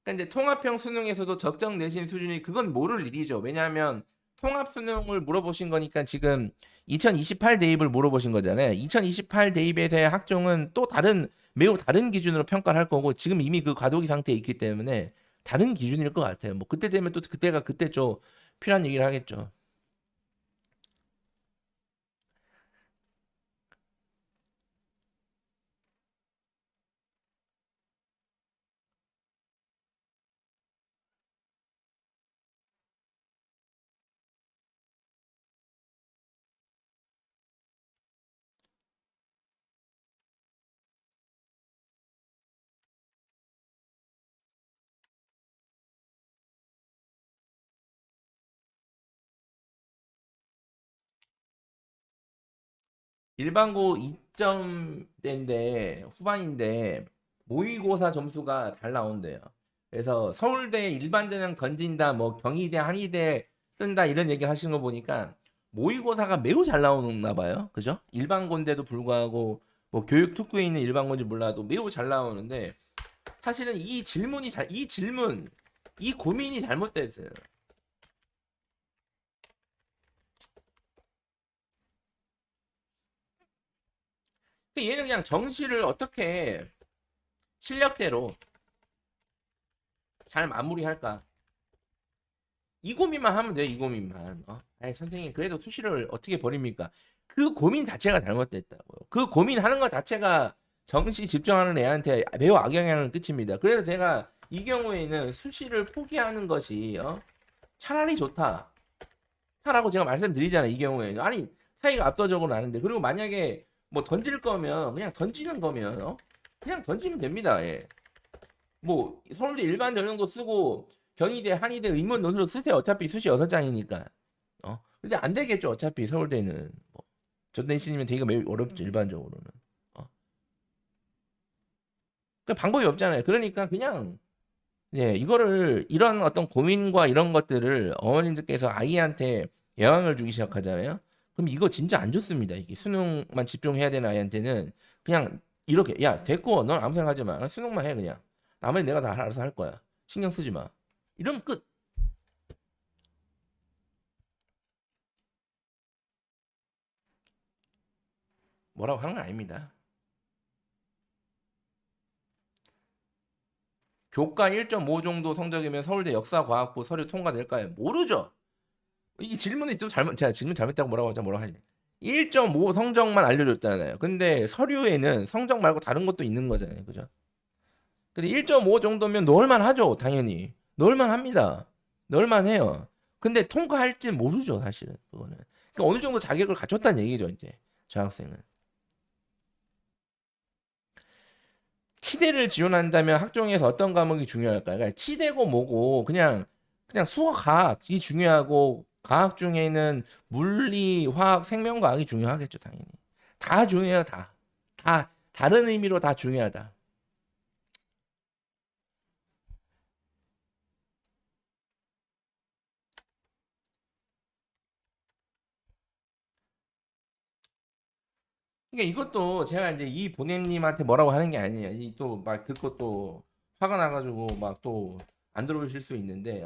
근데 통합형 수능에서도 적정 내신 수준이 그건 모를 일이죠. 왜냐하면 통합 수능을 물어보신 거니까 지금 2028 대입을 물어보신 거잖아요. 2028 대입에서의 학종은 또 다른 매우 다른 기준으로 평가를 할 거고 지금 이미 그 과도기 상태에 있기 때문에 다른 기준일 것 같아요. 뭐 그때 되면 또 그때가 그때 좀 필요한 얘기를 하겠죠. 일반고 2점대인데 후반인데 모의고사 점수가 잘 나온대요. 그래서 서울대 일반 전형 던진다, 뭐 경희대, 한의대 쓴다 이런 얘기를 하시는 거 보니까 모의고사가 매우 잘 나오나 봐요. 그죠? 일반고인데도 불구하고 뭐 교육 특구에 있는 일반고인지 몰라도 매우 잘 나오는데 사실은 이 질문, 이 고민이 잘못됐어요. 얘는 그냥 정시를 어떻게 실력대로 잘 마무리할까? 이 고민만 하면 돼요. 이 고민만. 아니, 선생님 그래도 수시를 어떻게 버립니까? 그 고민 자체가 잘못됐다고요. 그 고민하는 것 자체가 정시 집중하는 애한테 매우 악영향을 끼칩니다. 그래서 제가 이 경우에는 수시를 포기하는 것이 차라리 좋다. 라고 제가 말씀드리잖아요. 이 경우에는. 아니 차이가 압도적으로 나는데 그리고 만약에 뭐 던질 거면 그냥 던지는 거면 그냥 던지면 됩니다. 예. 뭐 서울대 일반 전형도 쓰고 경희대, 한의대 의문 논술로 쓰세요. 어차피 수시 6장이니까. 근데 안 되겠죠. 어차피 서울대는 뭐 전대신이면 되기가 매우 어렵죠. 일반적으로는. 그 방법이 없잖아요. 그러니까 그냥 이거를 이런 어떤 고민과 이런 것들을 어머님들께서 아이한테 영향을 주기 시작하잖아요. 그럼 이거 진짜 안 좋습니다. 이게 수능만 집중해야 되는 아이한테는 그냥 이렇게 야 됐고 넌 아무 생각하지 마. 수능만 해 그냥. 나머지 내가 다 알아서 할 거야. 신경 쓰지 마. 이러면 끝. 뭐라고 하는 건 아닙니다. 교과 1.5 정도 성적이면 서울대 역사과학부 서류 통과될까요? 모르죠. 이 질문이 좀 잘못, 제가 질문 잘못했다고 뭐라고 하지? 1.5 성적만 알려줬잖아요. 근데 서류에는 성적 말고 다른 것도 있는 거잖아요. 그죠? 근데 1.5 정도면 넣을만 하죠. 당연히. 넣을만 합니다. 넣을만 해요. 근데 통과할지 모르죠. 사실은. 그거는. 그러니까 어느 정도 자격을 갖췄다는 얘기죠. 이제. 저 학생은. 치대를 지원한다면 학종에서 어떤 과목이 중요할까요? 그러니까 치대고 뭐고 그냥 수학 과학이 중요하고 과학 중에는 물리, 화학, 생명과학이 중요하겠죠, 당연히. 다 중요해요, 다. 다 다른 의미로 다 중요하다. 그러니까 이것도 제가 이제 이 보냄님한테 뭐라고 하는 게 아니에요. 이 또 막 듣고 또 화가 나가지고 막 또 안 들어오실 수 있는데,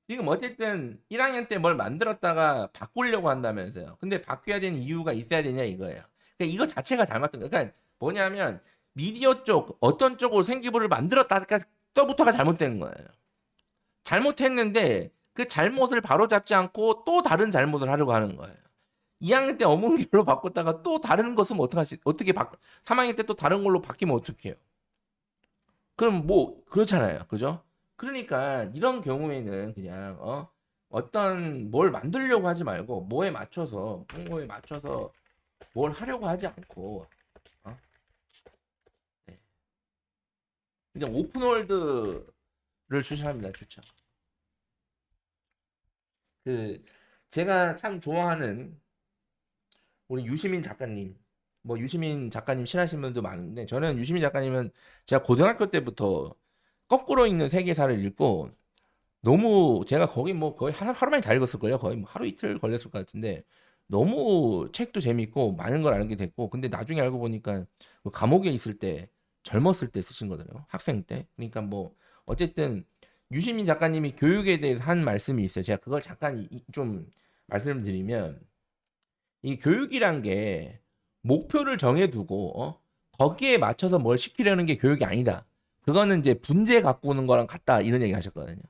지금 어쨌든 1학년 때 뭘 만들었다가 바꾸려고 한다면서요. 근데 바뀌어야 되는 이유가 있어야 되냐 이거예요. 그러니까 이거 자체가 잘못된 거예요. 그러니까 뭐냐면 미디어 쪽 어떤 쪽으로 생기부를 만들었다가 또부터가 잘못된 거예요. 잘못했는데 그 잘못을 바로잡지 않고 또 다른 잘못을 하려고 하는 거예요. 2학년 때 어문계로 바꿨다가 또 다른 것은 어떻게 3학년 때 또 다른 걸로 바뀌면 어떡해요? 그럼 뭐 그렇잖아요. 그죠? 그러니까 이런 경우에는 그냥 어떤 뭘 만들려고 하지 말고 뭐에 맞춰서 뭘 하려고 하지 않고 어? 네. 그냥 오픈월드를 추천합니다. 추천. 그 제가 참 좋아하는 우리 유시민 작가님, 뭐 유시민 작가님 싫어하시는 분도 많은데 저는 유시민 작가님은 제가 고등학교 때부터 거꾸로 읽는 세계사를 읽고 너무 제가 거기 뭐 거의 하루 만에 다 읽었을걸요. 거의 뭐 하루 이틀 걸렸을 것 같은데 너무 책도 재밌고 많은 걸 알게 됐고 근데 나중에 알고 보니까 그 감옥에 있을 때 젊었을 때 쓰신 거잖아요. 학생 때. 그러니까 뭐 어쨌든 유시민 작가님이 교육에 대해서 한 말씀이 있어요. 제가 그걸 잠깐 좀 말씀을 드리면 이 교육이란 게 목표를 정해두고 거기에 맞춰서 뭘 시키려는 게 교육이 아니다. 그거는 이제 분재 가꾸는 거랑 같다 이런 얘기 하셨거든요.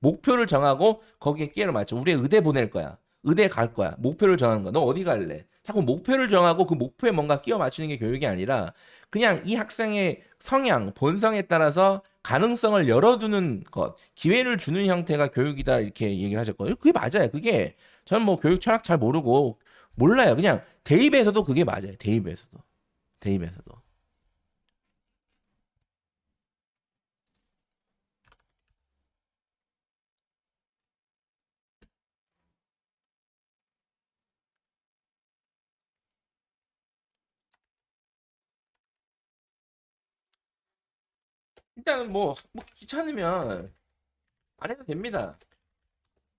목표를 정하고 거기에 끼를 맞춰. 우리 의대 보낼 거야. 의대 갈 거야. 목표를 정하는 거야. 너 어디 갈래? 자꾸 목표를 정하고 그 목표에 뭔가 끼워 맞추는 게 교육이 아니라 그냥 이 학생의 성향, 본성에 따라서 가능성을 열어두는 것, 기회를 주는 형태가 교육이다 이렇게 얘기를 하셨거든요. 그게 맞아요. 그게 저는 뭐 교육 철학 잘 모르고 몰라요. 그냥 대입에서도 그게 맞아요. 대입에서도. 대입에서도. 일단은 뭐 귀찮으면 안 해도 됩니다.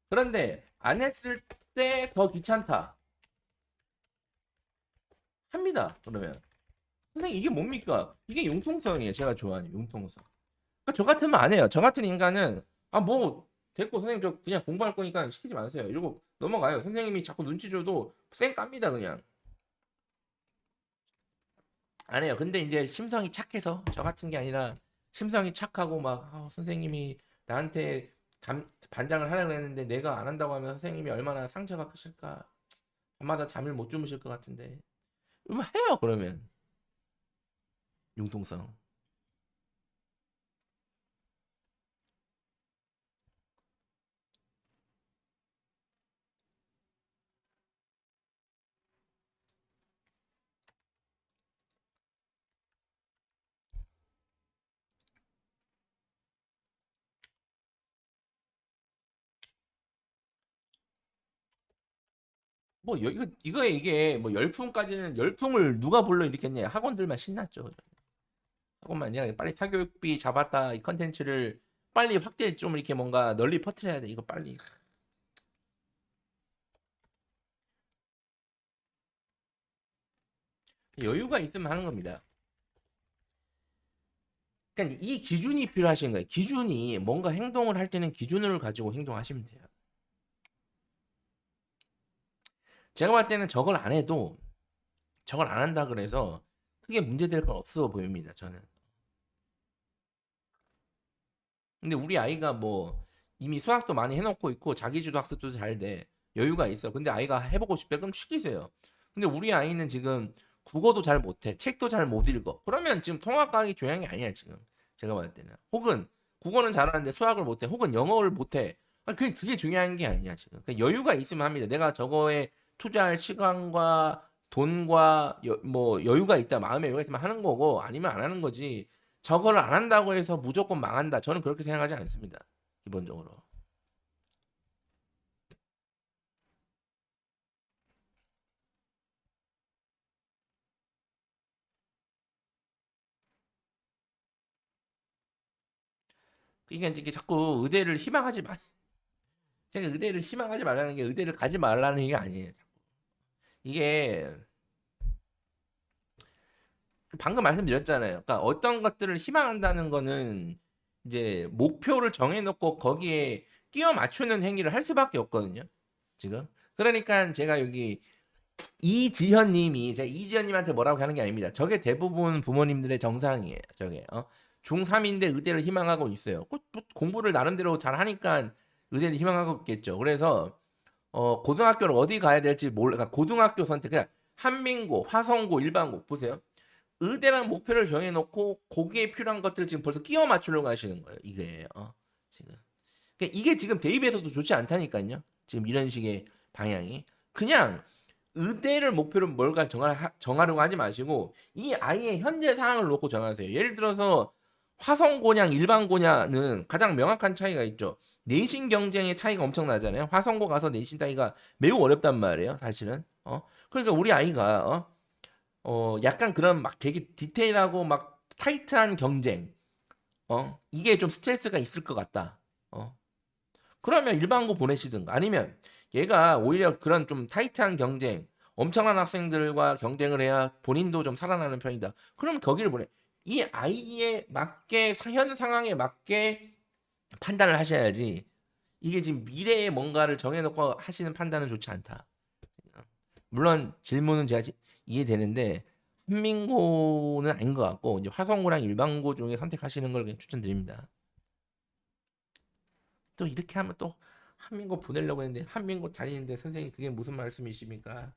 그런데 안 했을 때 더 귀찮다. 합니다. 그러면. 선생님 이게 뭡니까? 이게 융통성이에요. 제가 좋아하는 융통성. 그러니까 저 같으면 안 해요. 저 같은 인간은 뭐 됐고 선생님 저 그냥 공부할 거니까 시키지 마세요. 이러고 넘어가요. 선생님이 자꾸 눈치 줘도 쌩 깝니다 그냥. 안 해요. 근데 이제 심성이 착해서 저 같은 게 아니라 심성이 착하고 막 선생님이 나한테 반장을 하려고 했는데 내가 안 한다고 하면 선생님이 얼마나 상처가 크실까. 밤마다 잠을 못 주무실 것 같은데. 그러면 해요 그러면. 융통성. 뭐 이게 뭐 열풍까지는 열풍을 누가 불러 일으켰냐 학원들만 신났죠. 학원만 그냥 빨리 사교육비 잡았다 이 컨텐츠를 빨리 확대 좀 이렇게 뭔가 널리 퍼뜨려야 돼 이거 빨리. 여유가 있으면 하는 겁니다. 그러니까 이 기준이 필요하신 거예요. 기준이 뭔가 행동을 할 때는 기준을 가지고 행동하시면 돼요. 제가 봤을 때는 저걸 안 한다 그래서 크게 문제될 건 없어 보입니다. 저는. 근데 우리 아이가 뭐 이미 수학도 많이 해놓고 있고 자기주도 학습도 잘 돼. 여유가 있어. 근데 아이가 해보고 싶대. 그럼 시키세요. 근데 우리 아이는 지금 국어도 잘 못해. 책도 잘 못 읽어. 그러면 지금 통합과학이 교양이 아니야, 지금. 제가 봤을 때는. 혹은 국어는 잘하는데 수학을 못해. 혹은 영어를 못해. 그게 중요한 게 아니야, 지금. 그러니까 여유가 있으면 합니다. 내가 저거에 투자할 시간과 돈과 뭐 여유가 있다, 마음의 여유가 있으면 하는 거고 아니면 안 하는 거지. 저거를 안 한다고 해서 무조건 망한다. 저는 그렇게 생각하지 않습니다. 기본적으로. 그러니까 이게 자꾸 의대를 희망하지 마. 제가 의대를 희망하지 말라는 게 의대를 가지 말라는 게 아니에요. 이게 방금 말씀드렸잖아요. 그러니까 어떤 것들을 희망한다는 거는 이제 목표를 정해놓고 거기에 끼워 맞추는 행위를 할 수밖에 없거든요. 지금. 그러니까 제가 여기 이지현님이 제가 이지현님한테 뭐라고 하는 게 아닙니다. 저게 대부분 부모님들의 정상이에요. 저게 중3인데 의대를 희망하고 있어요. 공부를 나름대로 잘 하니까 의대를 희망하고 있겠죠. 그래서 고등학교를 어디 가야 될지 몰라. 그러니까 고등학교 선택 그냥 한민고, 화성고, 일반고 보세요. 의대라는 목표를 정해놓고 거기에 필요한 것들 지금 벌써 끼워 맞추려고 하시는 거예요. 이게 지금 그러니까 이게 지금 대입에서도 좋지 않다니까요. 지금 이런 식의 방향이 그냥 의대를 목표로 뭘가 정하려고 하지 마시고 이 아이의 현재 상황을 놓고 정하세요. 예를 들어서 화성고냐 일반고냐는 가장 명확한 차이가 있죠. 내신 경쟁의 차이가 엄청 나잖아요. 화성고 가서 내신 따기가 매우 어렵단 말이에요. 사실은. 그러니까 우리 아이가 약간 그런 막 되게 디테일하고 막 타이트한 경쟁. 이게 좀 스트레스가 있을 것 같다. 그러면 일반고 보내시든가 아니면 얘가 오히려 그런 좀 타이트한 경쟁, 엄청난 학생들과 경쟁을 해야 본인도 좀 살아나는 편이다. 그러면 거기를 보내. 이 아이에 맞게 현 상황에 맞게 판단을 하셔야지. 이게 지금 미래에 뭔가를 정해놓고 하시는 판단은 좋지 않다. 물론 질문은 제가 이해되는데 한민고는 아닌 것 같고 이제 화성고랑 일반고 중에 선택하시는 걸 그냥 추천드립니다. 또 이렇게 하면 또 한민고 보내려고 했는데 한민고 다니는데 선생님 그게 무슨 말씀이십니까?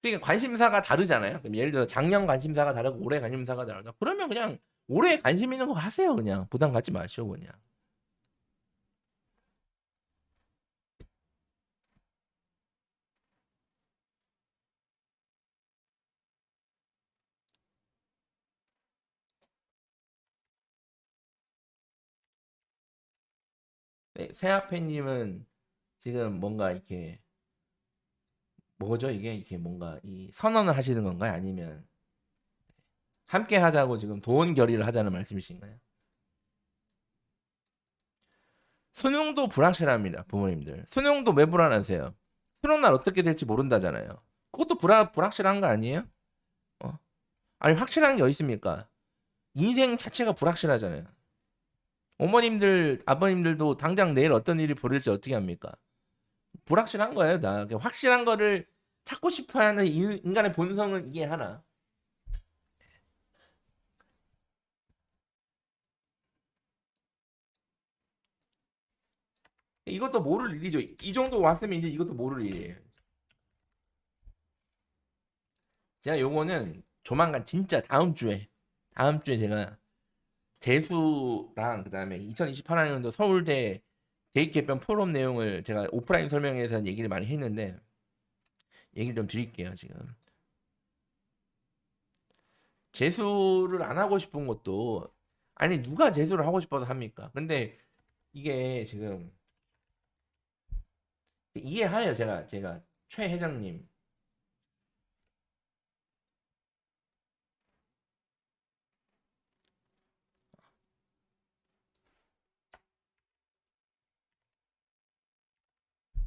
그러니까 관심사가 다르잖아요. 그럼 예를 들어 작년 관심사가 다르고 올해 관심사가 다르다. 그러면 그냥 올해 관심 있는 거 하세요. 그냥 부담 갖지 마시고 그냥. 네, 세아페님은 지금 뭔가 이렇게 뭐죠 이게 이렇게 뭔가 이 선언을 하시는 건가요? 아니면 함께 하자고 지금 도원 결의를 하자는 말씀이신가요? 수능도 불확실합니다, 부모님들. 수능도 왜 불안하세요? 수능 날 어떻게 될지 모른다잖아요. 그것도 불확실한 거 아니에요? 어? 아니 확실한 게 어디 있습니까? 인생 자체가 불확실하잖아요. 어머님들, 아버님들도 당장 내일 어떤 일이 벌어질지 어떻게 합니까? 불확실한 거예요, 다. 확실한 거를 찾고 싶어하는 인간의 본성은 이게 하나. 이것도 모를 일이죠. 이 정도 왔으면 이제 이것도 모를 일이에요. 제가 요거는 조만간 진짜 다음 주에 제가 재수랑 그다음에 2028학년도 서울대 대입개편 포럼 내용을 제가 오프라인 설명회에서 얘기를 많이 했는데 얘기를 좀 드릴게요, 지금. 재수를 안 하고 싶은 것도 아니 누가 재수를 하고 싶어서 합니까? 근데 이게 지금 이해하요, 제가 최 회장님.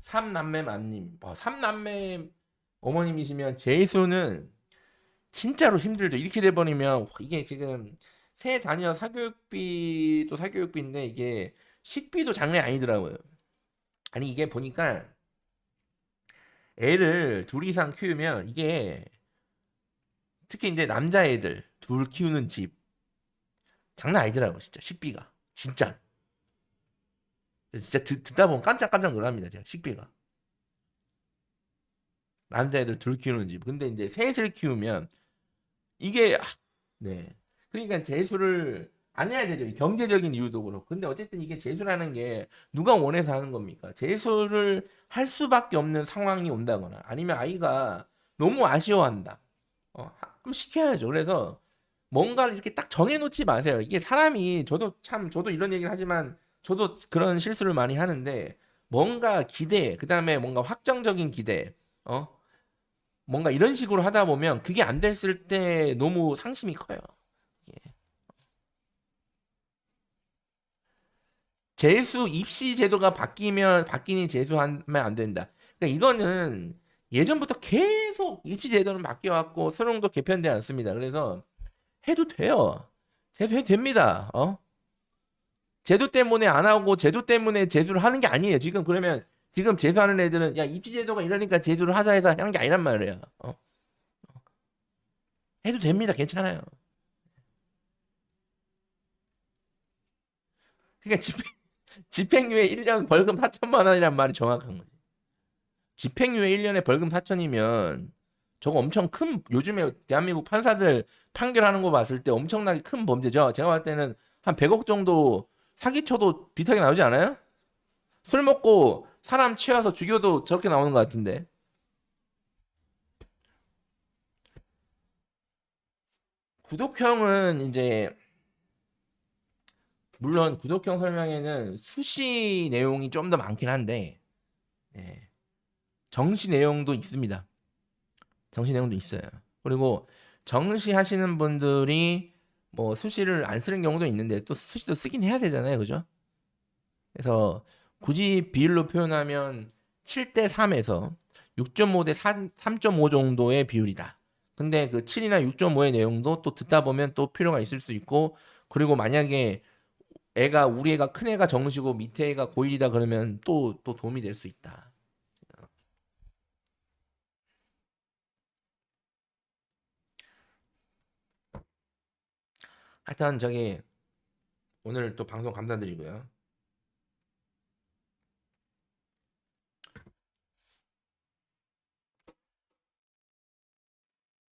삼남매 맘님. 삼남매 어머님이시면 재수는 진짜로 힘들죠. 이렇게 돼버리면 이게 지금 새 자녀 사교육비도 사교육비인데 이게 식비도 장난이 아니더라고요. 아니 이게 보니까 애를 둘 이상 키우면 이게 특히 이제 남자애들 둘 키우는 집 장난 아니더라고 진짜 식비가 진짜 진짜 듣다 보면 깜짝깜짝 놀랍니다 제가 식비가 남자애들 둘 키우는 집 근데 이제 셋을 키우면 이게 네 그러니까 재수를 안 해야 되죠 경제적인 이유도 그렇고 근데 어쨌든 이게 재수라는 게 누가 원해서 하는 겁니까 재수를 할 수밖에 없는 상황이 온다거나 아니면 아이가 너무 아쉬워한다 그럼 시켜야죠 그래서 뭔가를 이렇게 딱 정해놓지 마세요. 이게 사람이 저도 이런 얘기를 하지만 저도 그런 실수를 많이 하는데 뭔가 기대, 그다음에 뭔가 확정적인 기대, 어? 뭔가 이런 식으로 하다 보면 그게 안 됐을 때 너무 상심이 커요. 예. 재수 입시 제도가 바뀌니 재수하면 안 된다. 그러니까 이거는 예전부터 계속 입시 제도는 바뀌어 왔고 수능도 개편되지 않습니다. 그래서 해도 돼요. 해도 됩니다. 제도 때문에 안 하고 제도 때문에 재수를 하는 게 아니에요. 지금 그러면 지금 재수하는 애들은 야 입시 제도가 이러니까 재수를 하자 해서 하는 게 아니란 말이에요. 해도 됩니다. 괜찮아요. 그러니까 집행유예 1년 벌금 4천만 원이란 말이 정확한 거지. 집행유예 1년에 벌금 4천이면 저거 엄청 큰 요즘에 대한민국 판사들 판결하는 거 봤을 때 엄청나게 큰 범죄죠. 제가 봤을 때는 한 100억 정도 사기쳐도 비슷하게 나오지 않아요? 술 먹고 사람 치워서 죽여도 저렇게 나오는 것 같은데. 구독형은 이제 물론 구독형 설명에는 수시 내용이 좀 더 많긴 한데 네. 정시 내용도 있습니다. 정시 내용도 있어요. 그리고 정시 하시는 분들이 뭐 수시를 안 쓰는 경우도 있는데 또 수시도 쓰긴 해야 되잖아요. 그죠? 그래서 굳이 비율로 표현하면 7대 3에서 6.5 대 3.5 정도의 비율이다. 근데 그 7이나 6.5의 내용도 또 듣다 보면 또 필요가 있을 수 있고 그리고 만약에 우리 애가 큰 애가 정시고 밑에 애가 고1이다 그러면 또 도움이 될 수 있다. 하여튼 저기 오늘 또 방송 감사드리고요.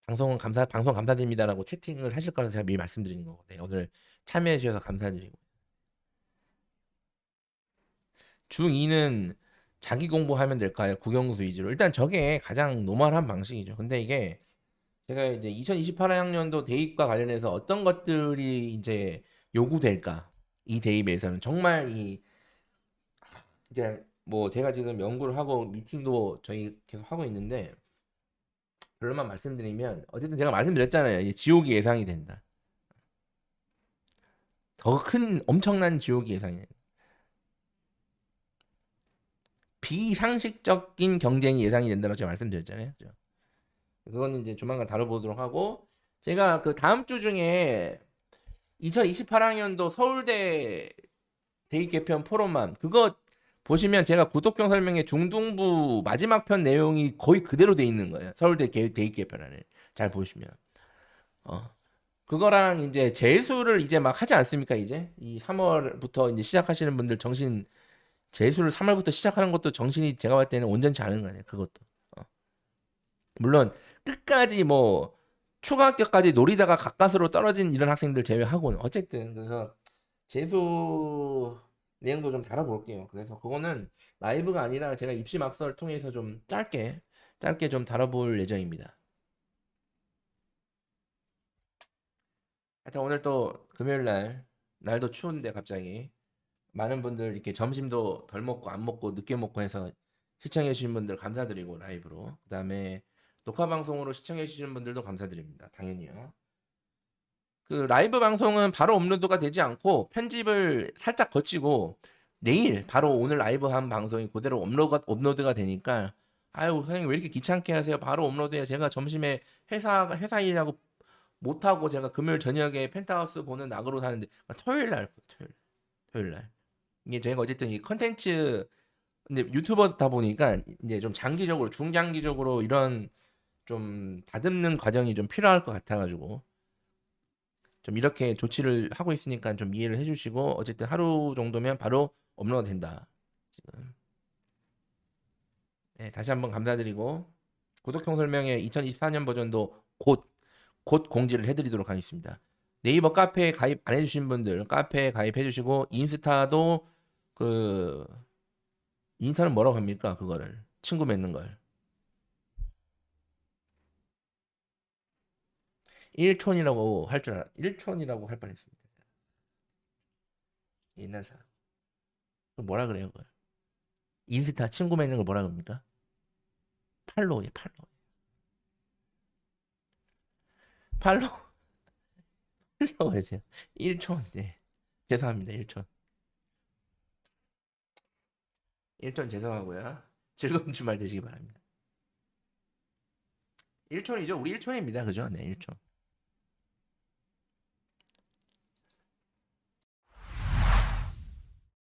방송 감사드립니다라고 채팅을 하실 거라서 제가 미리 말씀드리는 거고. 네, 오늘 참여해 주셔서 감사드리고. 중2는 자기 공부하면 될까요? 국영수 위주로. 일단 저게 가장 노멀한 방식이죠. 근데 이게 제가 이제 2028학년도 대입과 관련해서 어떤 것들이 이제 요구될까? 이 대입에서는 정말 이제 뭐 제가 지금 연구를 하고 미팅도 저희 계속 하고 있는데 결론만 말씀드리면 어쨌든 제가 말씀드렸잖아요. 이제 지옥이 예상이 된다. 더 큰 엄청난 지옥이 예상이 된다. 비상식적인 경쟁이 예상이 된다고 제가 말씀드렸잖아요. 그죠? 그거는 이제 조만간 다뤄보도록 하고 제가 그 다음 주 중에 2028학년도 서울대 대입 개편 포럼만 그거 보시면 제가 구독형 설명에 중등부 마지막 편 내용이 거의 그대로 돼 있는 거예요. 서울대 대입 개편안을 잘 보시면 그거랑 이제 재수를 이제 막 하지 않습니까? 이제 이 3월부터 이제 시작하시는 분들 재수를 3월부터 시작하는 것도 정신이 제가 봤을 때는 온전치 않은 거예요. 그것도. 어. 물론 끝까지 뭐 추가 합격까지 노리다가 가까스로 떨어진 이런 학생들 제외하고는 어쨌든 그래서 재수 내용도 좀 다뤄볼게요. 그래서 그거는 라이브가 아니라 제가 입시 막서를 통해서 좀 짧게 좀 다뤄볼 예정입니다. 하여튼 오늘 또 금요일 날도 추운데 갑자기 많은 분들 이렇게 점심도 덜 먹고 안 먹고 늦게 먹고 해서 시청해 주신 분들 감사드리고 라이브로 그다음에 녹화 방송으로 시청해 주신 분들도 감사드립니다. 당연히요. 그 라이브 방송은 바로 업로드가 되지 않고 편집을 살짝 거치고 내일 바로 오늘 라이브 한 방송이 그대로 업로드가 되니까 아유 선생님 왜 이렇게 귀찮게 하세요? 바로 업로드해요. 제가 점심에 회사 일하고 못 하고 제가 금요일 저녁에 펜트하우스 보는 낙으로 사는데 토요일 날 이게 저희가 어쨌든 이 컨텐츠 근데 유튜버다 보니까 이제 좀 장기적으로 중장기적으로 이런 좀 다듬는 과정이 좀 필요할 것 같아가지고 좀 이렇게 조치를 하고 있으니까 좀 이해를 해주시고 어쨌든 하루 정도면 바로 업로드 된다. 지금 네, 다시 한번 감사드리고 구독형 설명에 2024년 버전도 곧 공지를 해드리도록 하겠습니다. 네이버 카페에 가입 안 해주신 분들 카페에 가입해주시고 인스타도 그 인스타는 뭐라고 합니까? 그거를 친구 맺는 걸 일촌이라고 할 줄 알아. 일촌이라고 할 뻔했습니다. 옛날 사람. 그거 뭐라 그래요, 그걸? 인스타 친구 맺는 걸 뭐라 그럽니까? 팔로우에 팔로우. 팔로우 팔로우 해주세요. 일촌. 네. 죄송합니다. 일촌. 일촌 죄송하고요. 즐거운 주말 되시기 바랍니다. 일촌이죠. 우리 일촌입니다. 그죠? 네, 일촌.